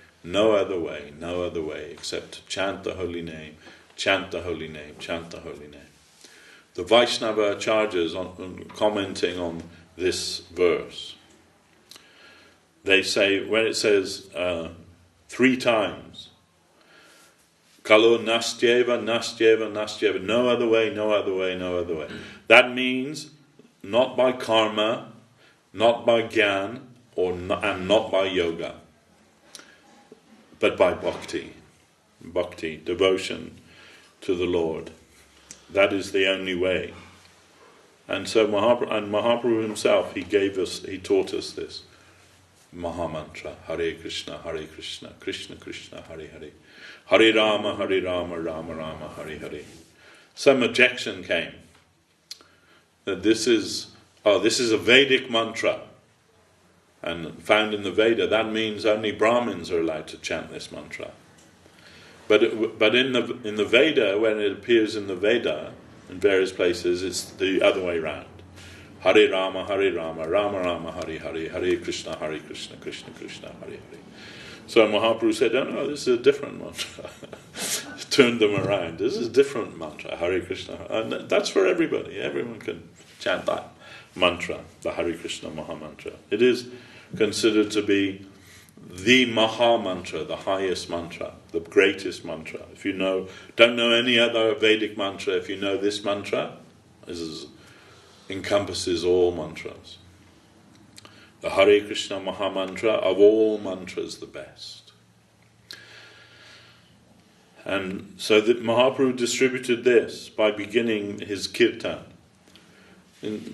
except to chant the holy name, chant the holy name, chant the holy name. The Vaishnava Acharyas, commenting on this verse, they say, when it says 3 times, Kalo nastyeva, nastyeva, nastyeva, no other way, no other way, no other way. That means not by karma, not by gyan, and not by yoga, but by bhakti, devotion to the Lord. That is the only way. And so Mahaprabhu himself, he taught us this Mahamantra, Hare Krishna, Krishna Krishna, Hare Hare, Hare Rama, Rama Rama, Hare Hare. Some objection came that this is a Vedic mantra, and found in the Veda. That means only Brahmins are allowed to chant this mantra. But in the Veda, when it appears in the Veda in various places, it's the other way round. Hare Rama, Rama Rama, Hare Hare, Hare Krishna, Krishna Krishna, Hare Hare. So Mahaprabhu said, no, this is a different mantra. Turned them around. This is a different mantra, Hare Krishna. And that's for everybody. Everyone can chant that mantra, the Hare Krishna Maha Mantra. It is considered to be the Maha Mantra, the highest mantra, the greatest mantra. If you don't know any other Vedic mantra, if you know this mantra, this encompasses all mantras. The Hare Krishna Maha Mantra, of all mantras, the best. And so that Mahaprabhu distributed this by beginning his Kīrtan.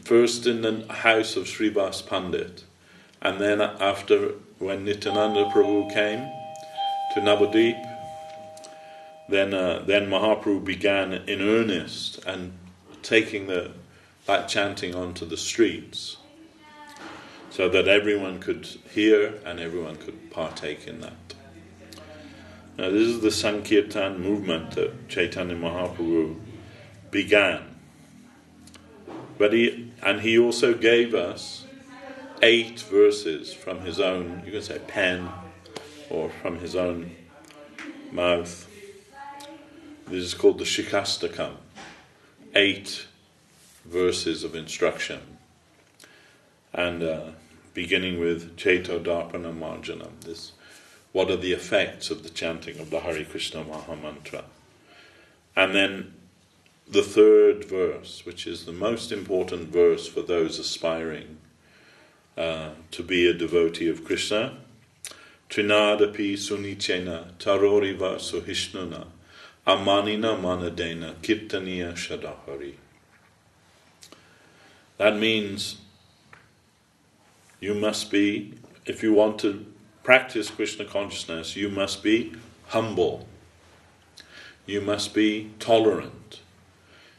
First in the house of Srivas Pandit, and then after when Nityananda Prabhu came to Navadvip, then Mahaprabhu began in earnest and taking that chanting onto the streets, so that everyone could hear and everyone could partake in that. Now this is the Sankirtan movement that Chaitanya Mahaprabhu began. But he also gave us 8 verses from his own, you can say pen, or from his own mouth. This is called the Shikastakam. 8 verses of instruction. And beginning with Chaito Darpana Marjanam. What are the effects of the chanting of the Hare Krishna Mahamantra? And then the 3rd verse, which is the most important verse for those aspiring to be a devotee of Krishna. Trinadapi sunichena taroriva suhishnuna amanina manadena kirtaniya shadahari. That means you must be, if you want to practice Krishna consciousness, you must be humble. You must be tolerant.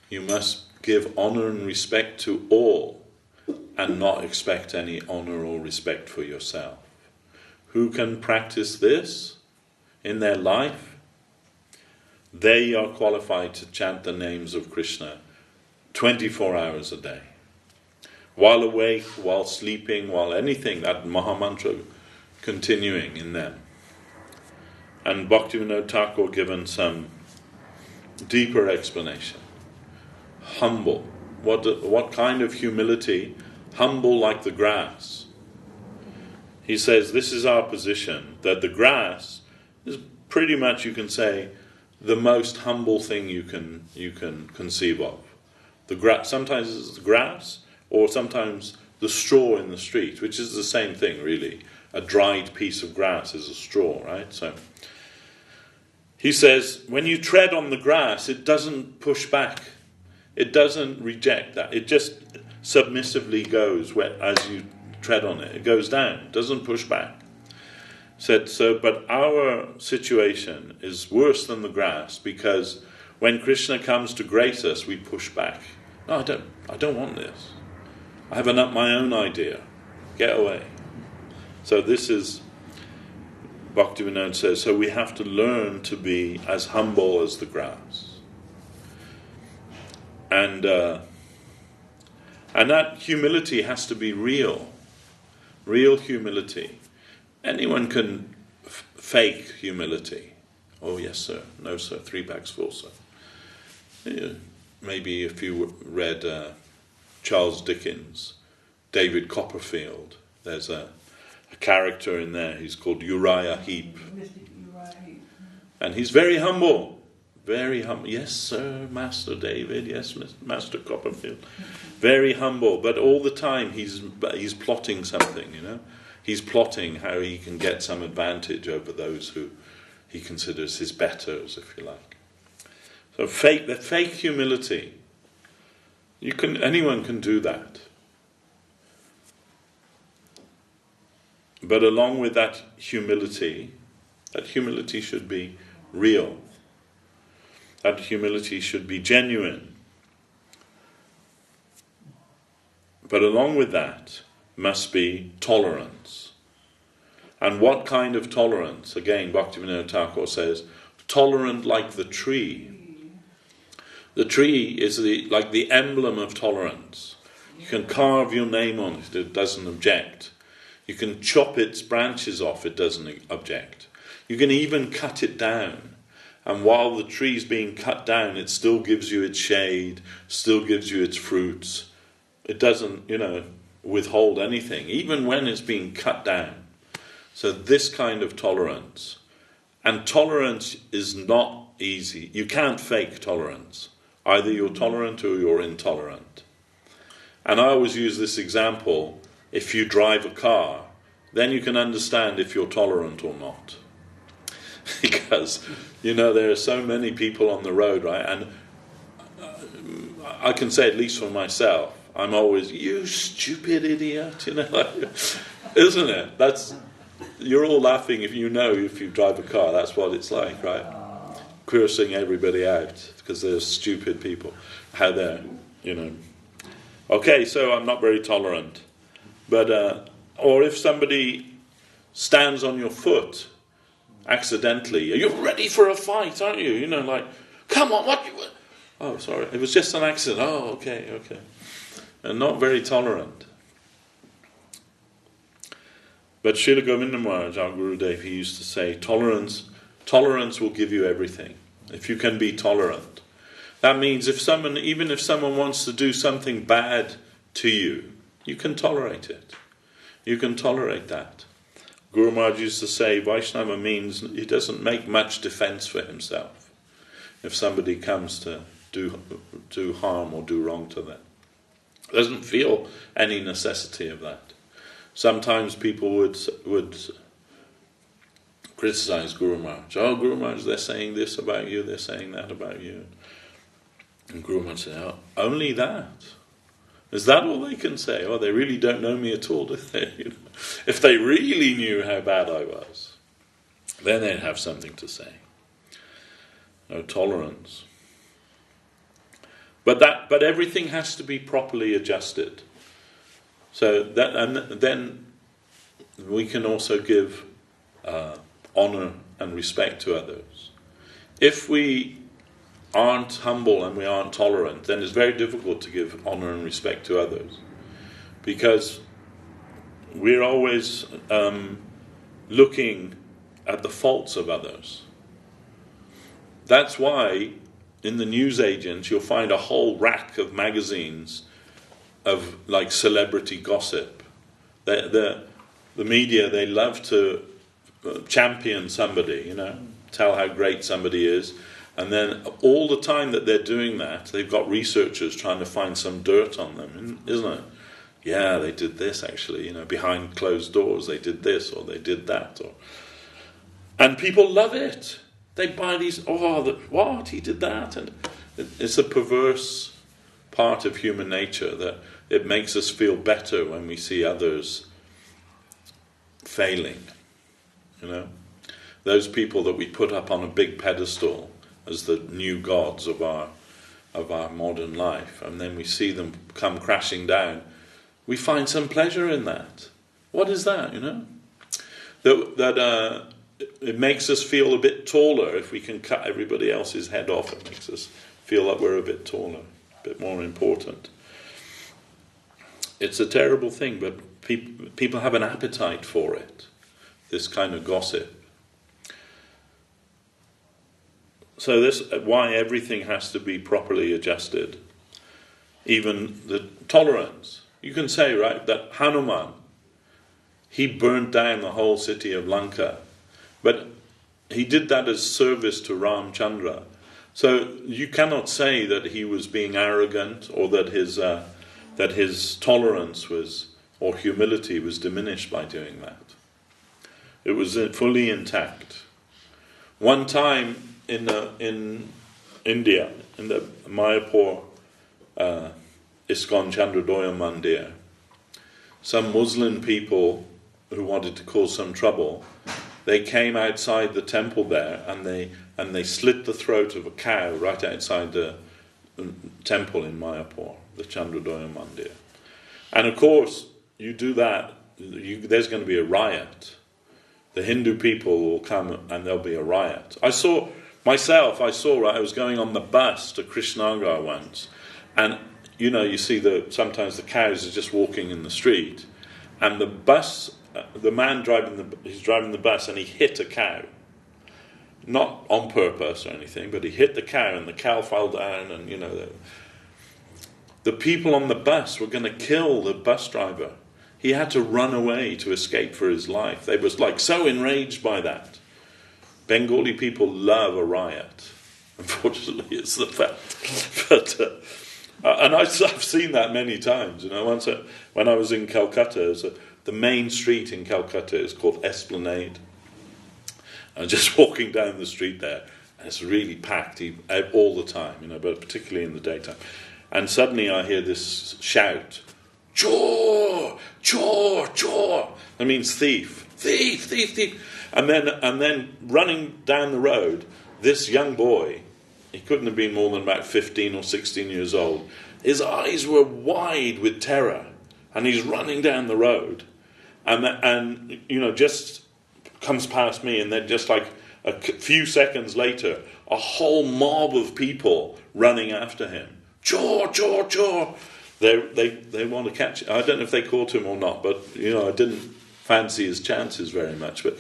You must give honor and respect to all and not expect any honor or respect for yourself. Who can practice this in their life? They are qualified to chant the names of Krishna 24 hours a day. While awake, while sleeping, while anything, that Mahamantra continuing in them. And Bhaktivinoda Thakur given some deeper explanation. Humble. What kind of humility? Humble like the grass. He says this is our position, that the grass is pretty much, you can say, the most humble thing you can conceive of. Sometimes it's the grass, or sometimes the straw in the street, which is the same thing really. A dried piece of grass is a straw, right? So he says, when you tread on the grass, it doesn't push back. It doesn't reject that. It just submissively goes as you tread on it. It goes down. It doesn't push back. Said so, but our situation is worse than the grass, because when Krishna comes to grace us, we push back. No, I don't want this. I have my own idea. Get away. So this is, Bhaktivinoda says, so we have to learn to be as humble as the grass. And that humility has to be real humility. Anyone can fake humility. Oh yes sir, no sir, 3 bags full sir. Yeah, maybe if you read Charles Dickens, David Copperfield, there's a character in there, he's called Uriah Heep. And he's very humble. Very humble. Yes, sir, Master David. Yes, Master Copperfield. Very humble, but all the time he's plotting something, you know. He's plotting how he can get some advantage over those who he considers his betters, if you like. So the fake humility. Anyone can do that. But along with that humility should be real. That humility should be genuine. But along with that must be tolerance. And what kind of tolerance? Again, Bhaktivinoda Thakur says, tolerant like the tree. The tree is like the emblem of tolerance. You can carve your name on it, it doesn't object. You can chop its branches off, it doesn't object. You can even cut it down. And while the tree's being cut down, it still gives you its shade, still gives you its fruits. It doesn't, withhold anything, even when it's being cut down. So this kind of tolerance. And tolerance is not easy. You can't fake tolerance. Either you're tolerant or you're intolerant. And I always use this example. If you drive a car, then you can understand if you're tolerant or not. Because, there are so many people on the road, right? And I can say, at least for myself, I'm always, you stupid idiot, isn't it? you're all laughing if you drive a car. That's what it's like, right? Cursing everybody out because they're stupid people. How they're, Okay, so I'm not very tolerant. But, or if somebody stands on your foot accidentally, you're ready for a fight, aren't you? Come on, what? Oh, sorry, it was just an accident. Oh, okay. And not very tolerant. But Srila Govinda Maharaj, our Gurudev, he used to say, tolerance will give you everything. If you can be tolerant. That means even if someone wants to do something bad to you, you can tolerate it. You can tolerate that. Guru Maharaj used to say, Vaishnava means he doesn't make much defense for himself. If somebody comes to do harm or do wrong to them. Doesn't feel any necessity of that. Sometimes people would criticize Guru Maharaj. Oh, Guru Maharaj, they're saying this about you, they're saying that about you. And Guru Maharaj said, oh, only that? Is that all they can say? Oh, they really don't know me at all, do they? If they really knew how bad I was, then they'd have something to say. No tolerance. But everything has to be properly adjusted. So that, and then we can also give honor and respect to others. If we aren't humble and we aren't tolerant, then it's very difficult to give honor and respect to others, because we're always looking at the faults of others. That's why in the newsagents you'll find a whole rack of magazines of like celebrity gossip. The media, they love to champion somebody, tell how great somebody is, and then all the time that they're doing that, they've got researchers trying to find some dirt on them, isn't it? Yeah, they did this actually, behind closed doors they did this or they did that, and people love it. They buy these, what, he did that, and it's a perverse part of human nature that it makes us feel better when we see others failing. Those people that we put up on a big pedestal as the new gods of our modern life, and then we see them come crashing down, we find some pleasure in that. What is that? That it makes us feel a bit taller. If we can cut everybody else's head off, it makes us feel like we're a bit taller, a bit more important. It's a terrible thing, but people have an appetite for it, this kind of gossip. So this why everything has to be properly adjusted. Even the tolerance. You can say, right, that Hanuman, he burnt down the whole city of Lanka, but he did that as service to Ramchandra. So you cannot say that he was being arrogant or that his tolerance was, or humility was diminished by doing that. It was fully intact. One time in India, in the Mayapur ISKCON Chandradoya Mandir, some Muslim people who wanted to cause some trouble, they came outside the temple there and they slit the throat of a cow right outside the temple in Mayapur, the Chandradoya Mandir. And of course, you do that, there's going to be a riot. The Hindu people will come and there'll be a riot. I was going on the bus to Krishnanagar once, and you see sometimes the cows are just walking in the street, and the man he's driving the bus, and he hit a cow. Not on purpose or anything, but he hit the cow, and the cow fell down, and the people on the bus were going to kill the bus driver. He had to run away to escape for his life. They was so enraged by that. Bengali people love a riot. Unfortunately, it's the fact. But and I've seen that many times. Once when I was in Calcutta, the main street in Calcutta is called Esplanade. I'm just walking down the street there, and it's really packed all the time, but particularly in the daytime. And suddenly I hear this shout, "Chor! Chor! Chor!" That means thief. thief, thief, thief. And then running down the road, this young boy, he couldn't have been more than about 15 or 16 years old, his eyes were wide with terror, and he's running down the road, and just comes past me, and then just like a few seconds later, a whole mob of people running after him. Chor, chor, chor. They want to catch him. I don't know if they caught him or not, but I didn't fancy his chances very much. But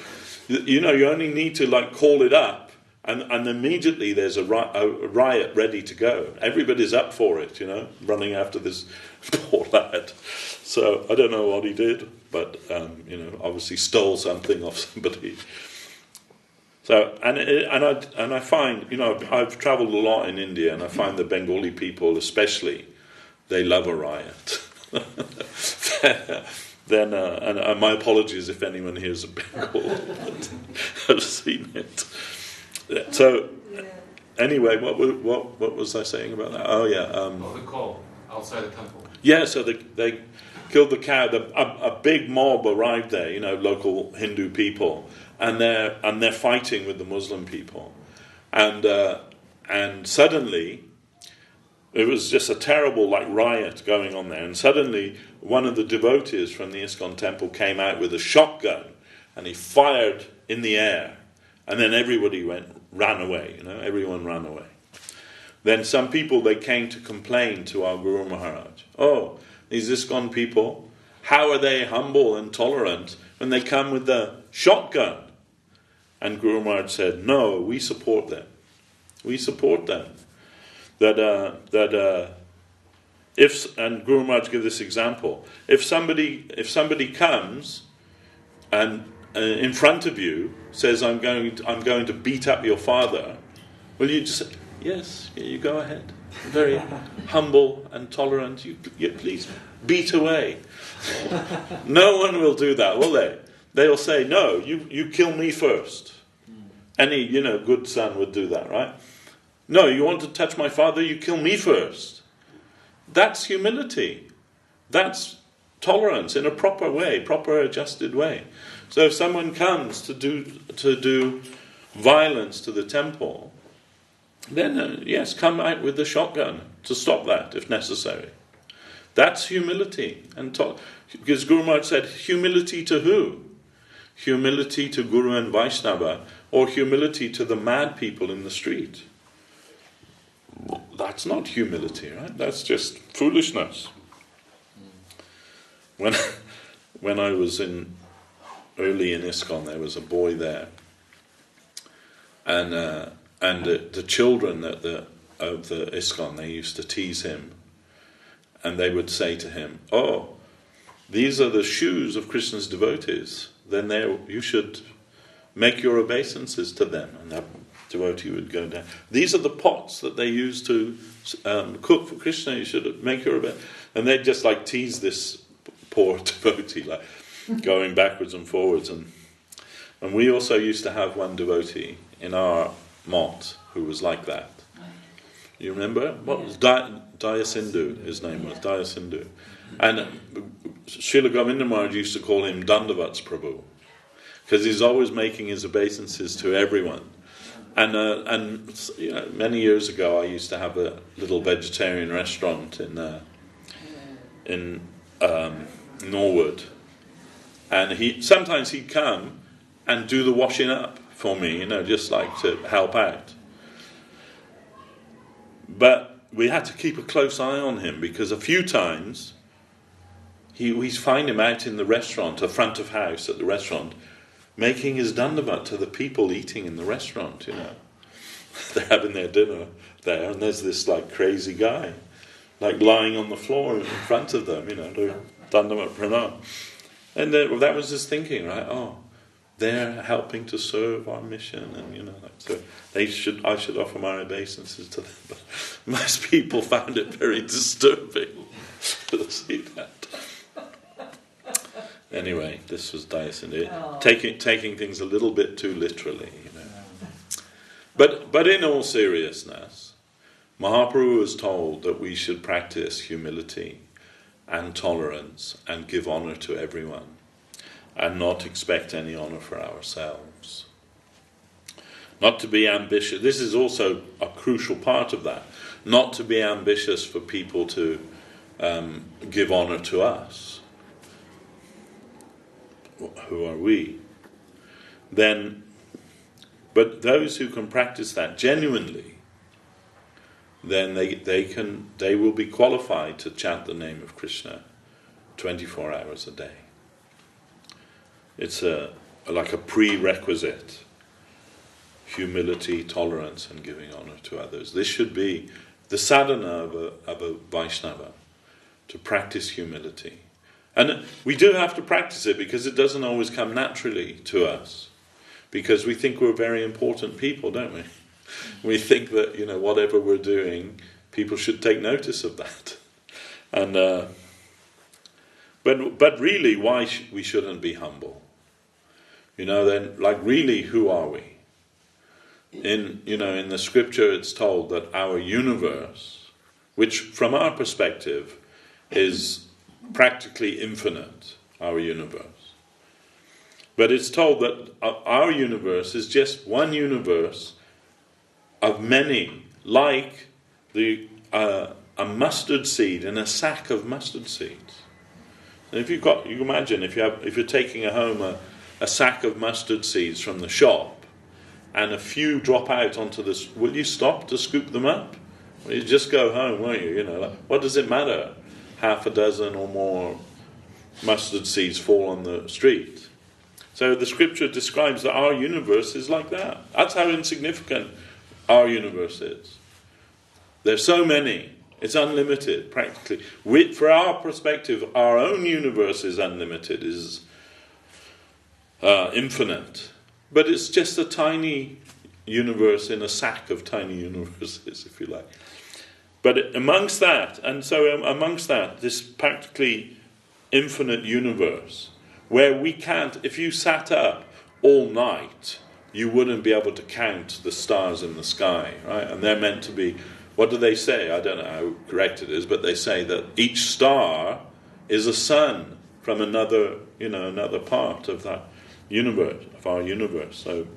you only need to like call it up, and immediately there's a riot ready to go. Everybody's up for it, running after this poor lad. So I don't know what he did, but obviously stole something off somebody. So and I find I've travelled a lot in India, and I find the Bengali people especially, they love a riot. Then and my apologies if anyone here is a Bengal. I've seen it. So anyway, what was I saying about that? Oh yeah. The call outside the temple. Yeah, so they killed the cow. A big mob arrived there, local Hindu people, and they're fighting with the Muslim people, and suddenly it was just a terrible riot going on there. And suddenly one of the devotees from the ISKCON temple came out with a shotgun, and he fired in the air, and then everybody ran away. Everyone ran away. Then some people, they came to complain to our Guru Maharaj. Oh, these ISKCON people, how are they humble and tolerant when they come with the shotgun? And Guru Maharaj said, no, we support them. We support them. And Guru Maharaj gives this example. If somebody comes and in front of you says, I'm going to beat up your father, will you just say, yes, you go ahead. Very humble and tolerant. You please beat away. No one will do that, will they? They'll say, no, you kill me first. Any good son would do that, right? No, you want to touch my father, you kill me first. That's humility. That's tolerance in a proper way, proper adjusted way. So if someone comes to do violence to the temple, then yes, come out with the shotgun to stop that if necessary. That's humility. Because Guru Maharaj said, humility to who? Humility to Guru and Vaishnava, or humility to the mad people in the street. That's not humility, right? That's just foolishness. When I was early in ISKCON, there was a boy there, and the children of the ISKCON, they used to tease him, and they would say to him, "Oh, these are the shoes of Krishna's devotees. Then you should make your obeisances to them." And that devotee would go down. "These are the pots that they use to cook for Krishna. You should make your obeisance." And they'd just tease this poor devotee, going backwards and forwards. And we also used to have one devotee in our mott who was like that. You remember? What was Dayasindhu? His name was Dayasindhu. And Srila Govinda Maharaj used to call him Dandavats Prabhu, because he's always making his obeisances to everyone. And many years ago, I used to have a little vegetarian restaurant in Norwood, and sometimes he'd come and do the washing up for me, just to help out. But we had to keep a close eye on him, because a few times we find him out in the restaurant, the front of house at the restaurant, making his dandavat to the people eating in the restaurant, They're having their dinner there, and there's this crazy guy, lying on the floor in front of them, doing dandavat pranam. And that was his thinking, right? Oh, they're helping to serve our mission, and so I should offer my obeisances to them. But most people found it very disturbing to see that. Anyway, this was Dayasindhu, taking things a little bit too literally, But in all seriousness, Mahaprabhu was told that we should practice humility and tolerance and give honor to everyone. and not expect any honor for ourselves. Not to be ambitious. This is also a crucial part of that. Not to be ambitious for people to give honor to us. Who are we? Then, but those who can practice that genuinely, then they will be qualified to chant the name of Krishna 24 hours a day. It's like a prerequisite. Humility, tolerance, and giving honor to others. This should be the sadhana of a Vaishnava, to practice humility. And we do have to practice it because it doesn't always come naturally to us. Because we think we're very important people, don't we? We think that, whatever we're doing, people should take notice of that. And but really, why we shouldn't be humble? Then, really, who are we? In the scripture, it's told that our universe, which from our perspective is practically infinite, our universe. But it's told that our universe is just one universe of many, like a mustard seed in a sack of mustard seeds. And if you imagine if you're taking home a sack of mustard seeds from the shop, and a few drop out onto this, will you stop to scoop them up? Well, you just go home, won't you? What does it matter? Half a dozen or more mustard seeds fall on the street. So the scripture describes that our universe is like that. That's how insignificant our universe is. There's so many. It's unlimited, practically. For our perspective, our own universe is unlimited, is infinite. But it's just a tiny universe in a sack of tiny universes, if you like. But amongst that, this practically infinite universe, where we can't, if you sat up all night, you wouldn't be able to count the stars in the sky, right? And they're meant to be, what do they say? I don't know how correct it is, but they say that each star is a sun from another part of that universe, of our universe. So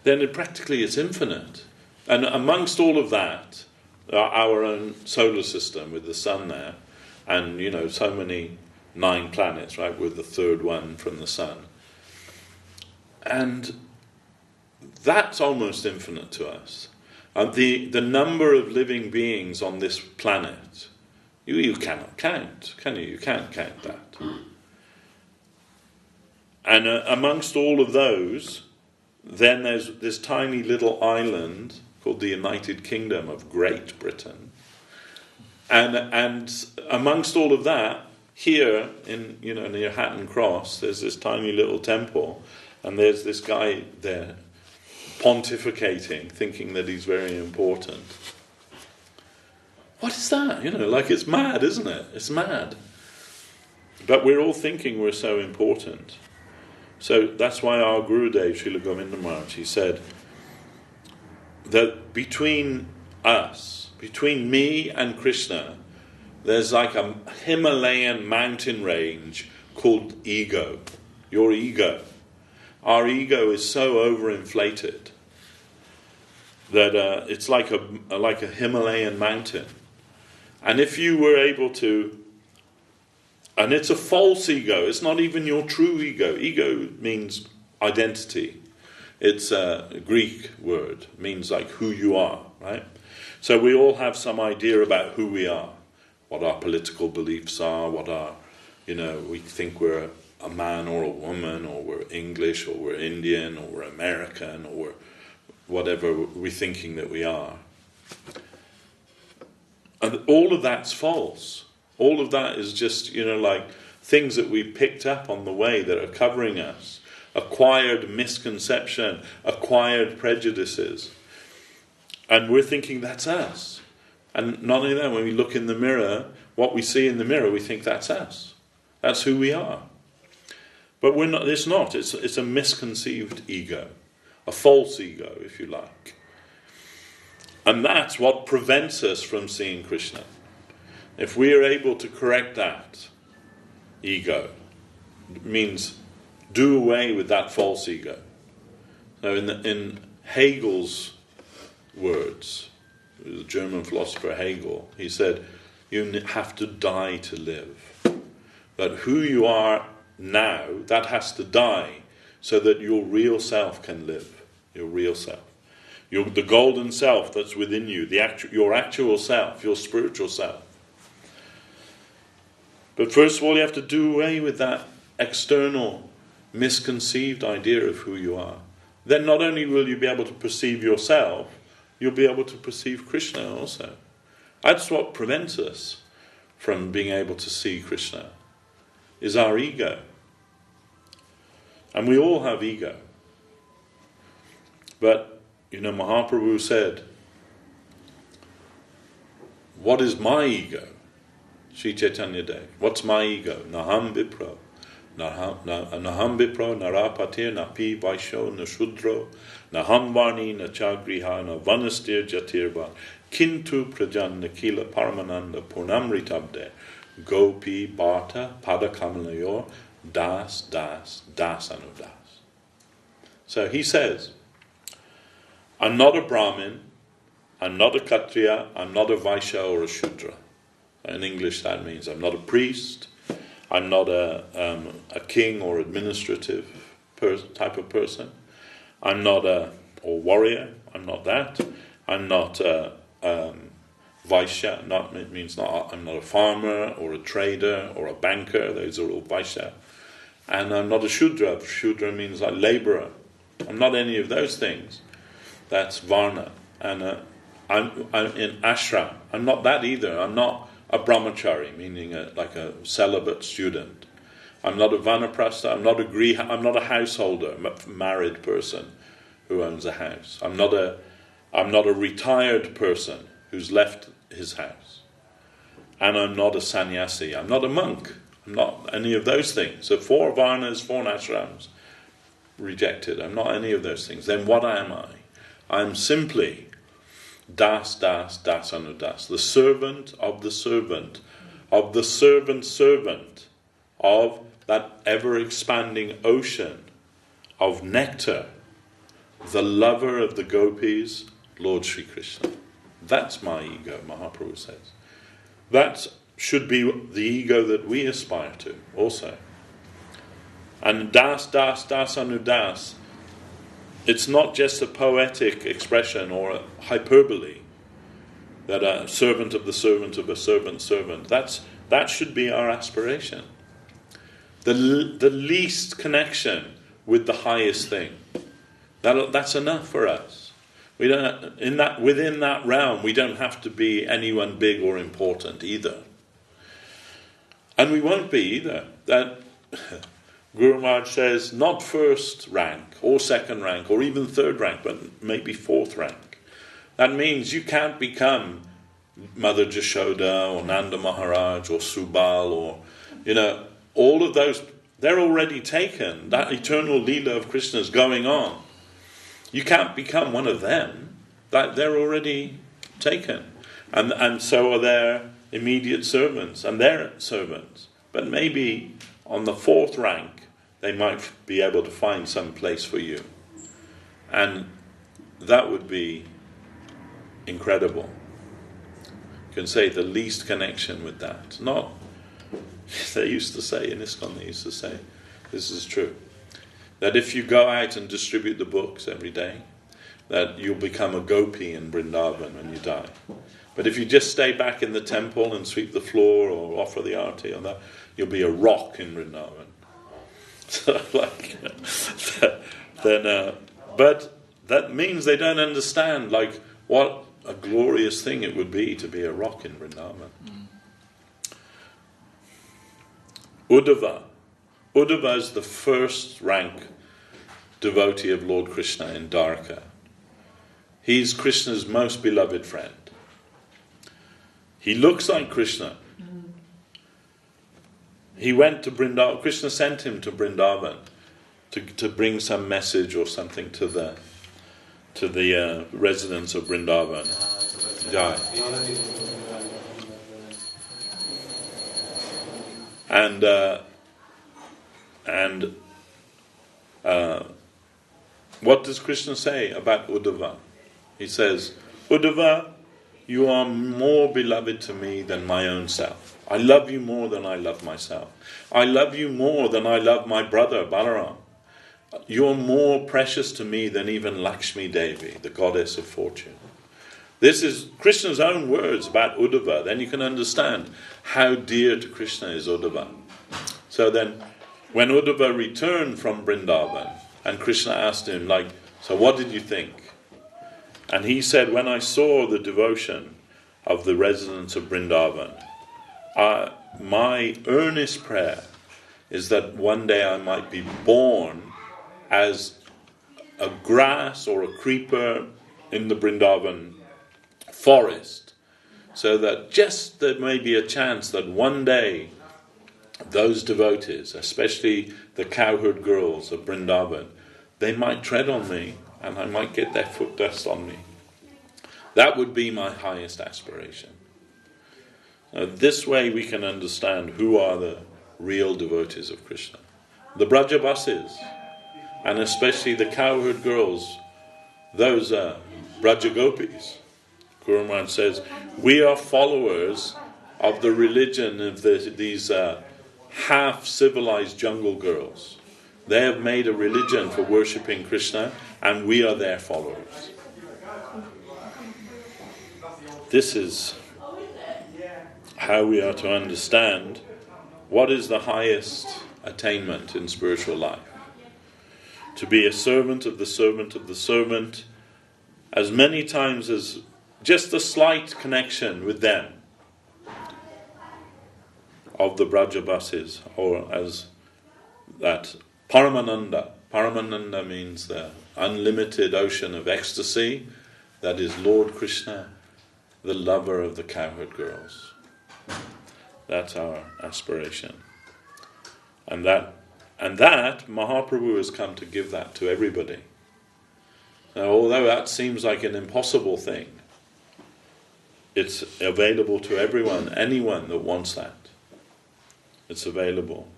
then practically it's infinite. And amongst all of that, our own solar system with the sun there, and so many 9 planets, right, with the third one from the sun. And that's almost infinite to us. And the number of living beings on this planet, you cannot count, can you? You can't count that. And amongst all of those, then there's this tiny little island called the United Kingdom of Great Britain. And amongst all of that, here in near Hatton Cross, there's this tiny little temple, and there's this guy there pontificating, thinking that he's very important. What is that? It's mad, isn't it? It's mad. But we're all thinking we're so important. So that's why our Gurudev, Srila Govinda Maharaj, he said that between us, between me and Krishna, there's like a Himalayan mountain range called ego. Your ego. Our ego is so overinflated that it's like a Himalayan mountain. And if you were able to, and it's a false ego, it's not even your true ego. Ego means identity. It's a Greek word, it means like who you are, right? So we all have some idea about who we are, what our political beliefs are, what our, we think we're a man or a woman, or we're English, or we're Indian, or we're American, or we're whatever we're thinking that we are. And all of that's false. All of that is just, like things that we picked up on the way that are covering us. Acquired misconception, acquired prejudices. And we're thinking that's us. And not only that, when we look in the mirror, what we see in the mirror, we think that's us. That's who we are. But we're not. It's not. It's a misconceived ego. A false ego, if you like. And that's what prevents us from seeing Krishna. If we are able to correct that ego, means do away with that false ego. Now, in Hegel's words, the German philosopher Hegel, he said, you have to die to live. But who you are now, that has to die so that your real self can live. Your real self. The golden self that's within you, your actual self, your spiritual self. But first of all, you have to do away with that external, misconceived idea of who you are. Then not only will you be able to perceive yourself, you'll be able to perceive Krishna also. That's what prevents us from being able to see Krishna, is our ego. And we all have ego. But, Mahaprabhu said, what is my ego? Sri Chaitanya Dev. What's my ego? Naham Vipro. Naham Vipro, Narapatir, Napi, Vaisho, Nashudro, Naham Varni, Nachagriha, Navanastir, Jatirva, Kintu Prajan, Nakila, Paramananda, Purnamritabde, Gopi, Bharta, Padakamalayor, Das, Das, Das Anudas. So he says, I'm not a Brahmin, I'm not a Kshatriya, I'm not a Vaishya or a Shudra. In English that means I'm not a priest, I'm not a king or administrative type of person. I'm not a warrior, I'm not that. I'm not a Vaishya, I'm not a farmer or a trader or a banker, those are all Vaishya. And I'm not a Shudra. Shudra means like labourer. I'm not any of those things. That's Varna. And I'm in ashram. I'm not that either. I'm not a brahmachari, meaning like a celibate student. I'm not a vanaprastha. I'm not a griha. I'm not a householder, a married person who owns a house. I'm not a retired person who's left his house. And I'm not a sannyasi. I'm not a monk. I'm not any of those things. So 4 varnas, 4 ashrams, rejected. I'm not any of those things. Then what am I? I'm simply Das, Das, Das Anudas, the servant of the servant, of the servant's servant, of that ever-expanding ocean of nectar, the lover of the gopis, Lord Sri Krishna. That's my ego, Mahaprabhu says. That should be the ego that we aspire to also. And Das, Das, Das Anudas, it's not just a poetic expression or a hyperbole that a servant of the servant of a servant's servant. That should be our aspiration. The least connection with the highest thing. That's enough for us. We don't within that realm. We don't have to be anyone big or important either, and we won't be either. That Guru Maharaj says not first rank or second rank or even third rank, but maybe 4th rank. That means you can't become Mother Jashoda or Nanda Maharaj or Subal or all of those. They're already taken. That eternal Leela of Krishna is going on. You can't become one of them. That they're already taken. And so are their immediate servants and their servants. But maybe on the 4th rank, they might be able to find some place for you. And that would be incredible. You can say the least connection with that. Not, they used to say, in ISKCON they used to say, this is true, that if you go out and distribute the books every day, that you'll become a gopi in Vrindavan when you die. But if you just stay back in the temple and sweep the floor or offer the ārati on that, you'll be a rock in Vrindavan. So, but that means they don't understand, what a glorious thing it would be to be a rock in Vrindavan. Uddhava. Uddhava is the 1st rank devotee of Lord Krishna in Dwarka. He's Krishna's most beloved friend. He looks like Krishna. He went to Vrindavan. Krishna sent him to Vrindavan to bring some message or something to the residents of Vrindavan. Jai. And what does Krishna say about Uddhava? He says, Uddhava, you are more beloved to me than my own self. I love you more than I love myself. I love you more than I love my brother Balaram. You're more precious to me than even Lakshmi Devi, the goddess of fortune. This is Krishna's own words about Uddhava. Then you can understand how dear to Krishna is Uddhava. So then, when Uddhava returned from Vrindavan, and Krishna asked him, so what did you think? And he said, when I saw the devotion of the residents of Vrindavan, my earnest prayer is that one day I might be born as a grass or a creeper in the Vrindavan forest, so that just there may be a chance that one day those devotees, especially the cowherd girls of Vrindavan, they might tread on me and I might get their foot dust on me. That would be my highest aspiration. Now, this way we can understand who are the real devotees of Krishna. The Brajabasis, and especially the cowherd girls, those are Brajagopis. Guru Maharaj says, we are followers of the religion of these half-civilized jungle girls. They have made a religion for worshipping Krishna, and we are their followers. This is how we are to understand what is the highest attainment in spiritual life. To be a servant of the servant of the servant, as many times as just a slight connection with them, of the Brajabasis, or as that Paramananda. Paramananda means the unlimited ocean of ecstasy. That is Lord Krishna, the lover of the cowherd girls. That's our aspiration. And that Mahaprabhu has come to give that to everybody. Now, although that seems like an impossible thing, it's available to everyone, anyone that wants that. It's available.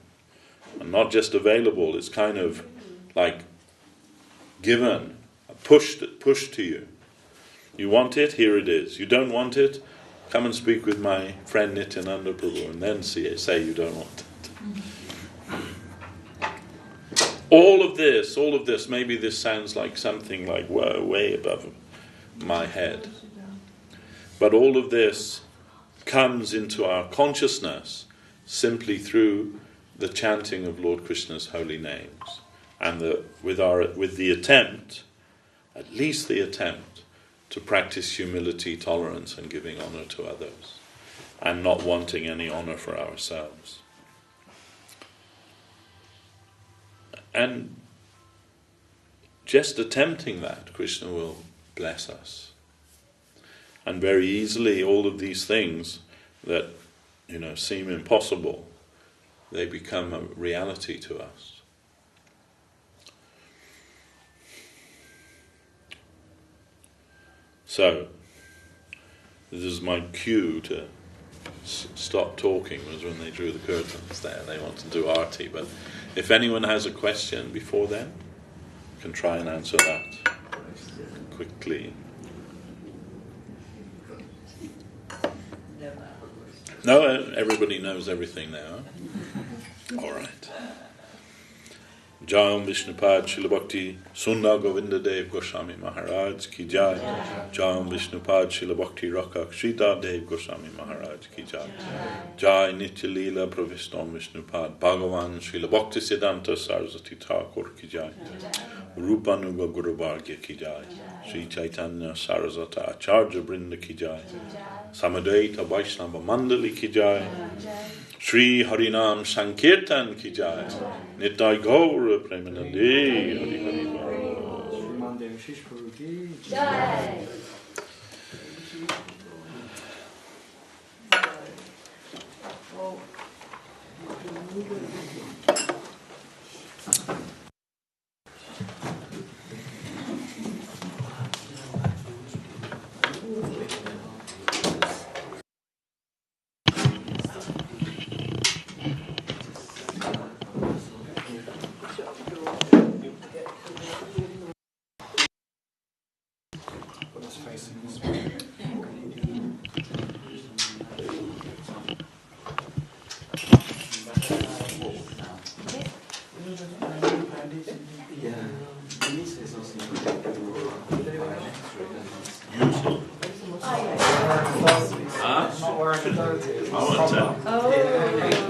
And not just available, it's kind of like given, pushed to you. You want it, here it is. You don't want it, come and speak with my friend Nityananda Prabhu, and then say you don't want it. All of this, maybe this sounds like something like way above my head. But all of this comes into our consciousness simply through the chanting of Lord Krishna's holy names, and with the attempt, at least the attempt, to practice humility, tolerance, and giving honor to others, and not wanting any honor for ourselves. And just attempting that, Krishna will bless us. And very easily, all of these things that seem impossible, they become a reality to us. So, this is my cue to stop talking, was when they drew the curtains there. They want to do ārati, but if anyone has a question before then, you can try and answer that quickly. No, everybody knows everything now. All right. Jai Om Vishnupad Srila Bhakti Sundar Govinda Dev Goswami Maharaj Ki Jai. Jai Om Vishnupad Srila Bhakti Rakha Sridhar Dev Goswami Maharaj Ki Jai. Jai Nitya Leela Pravishtam Vishnupad Bhagavan Srila Bhakti Siddhanta Saraswati Thakur Ki Jai. Rupanuga Guru Bhargya Ki Jai. Sri Chaitanya Saraswata Acharya Brinda Ki Jai. Samadvaita Vaishnava Mandali Ki Jai. Shri Harinam Sankirtan Ki Jai. Nitai Gaura Premanande Hari Hari Bol. Śrīmān Devashis Prabhu ki Jai. facing this way. Not wearing a dhoti. I want to.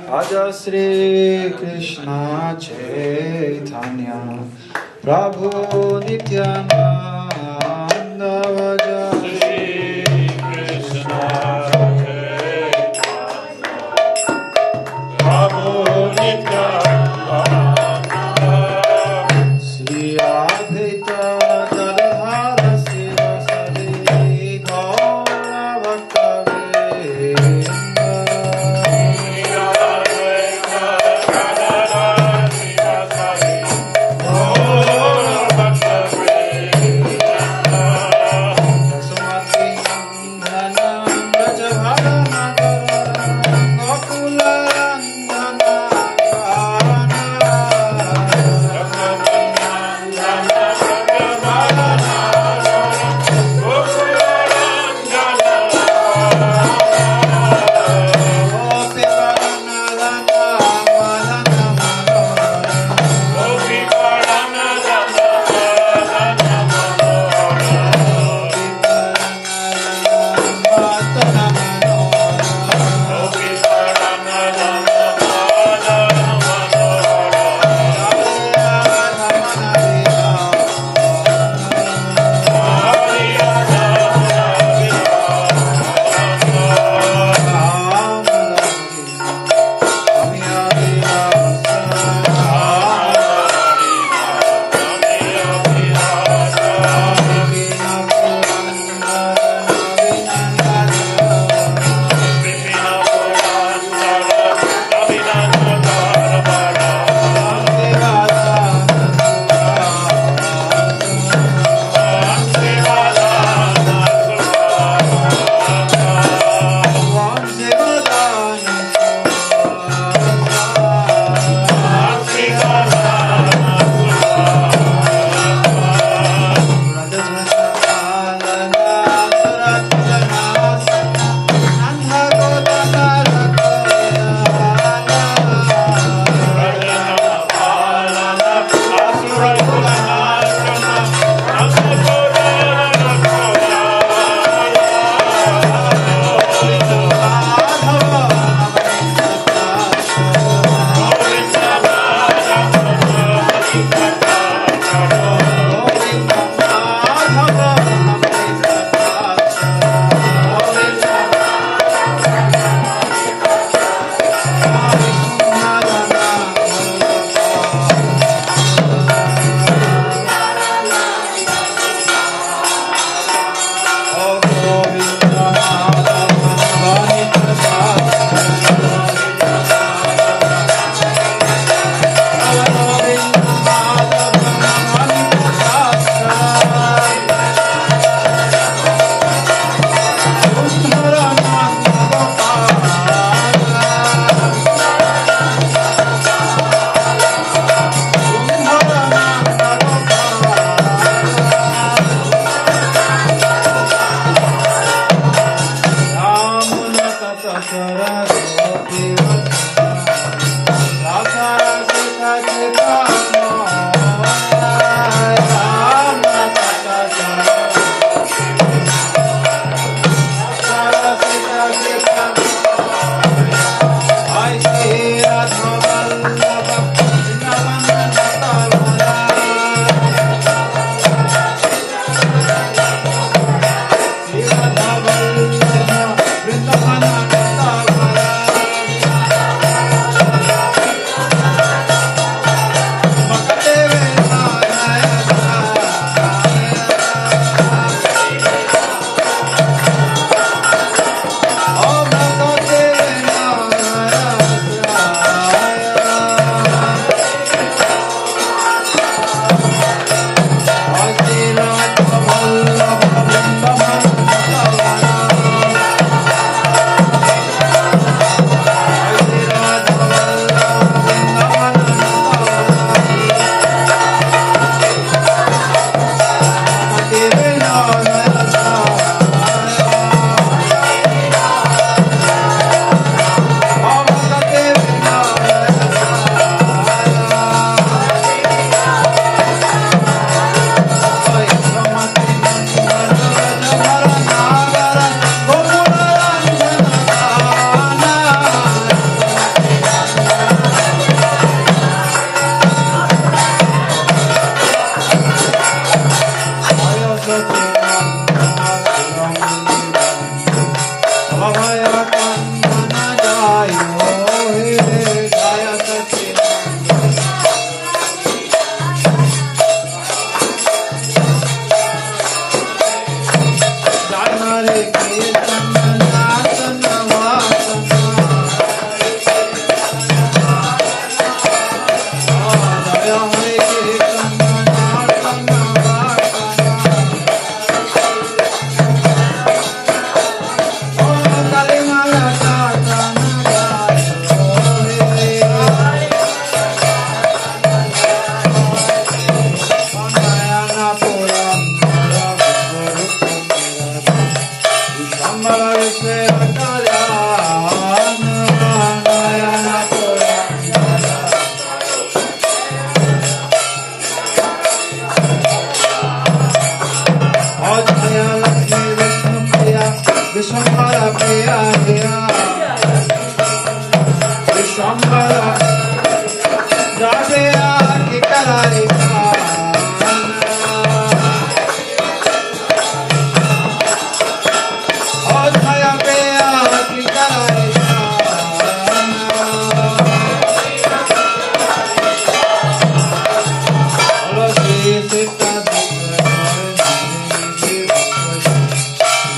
Raja Shri Krishna Chaitanya Prabhu Nityananda Raja Shri Krishna Chaitanya Prabhu Nityananda Shri Advaita Gadadhara Sivasari Gaura Bhakta Vrinda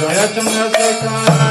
Jaya Chandra Sekara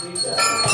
feedback.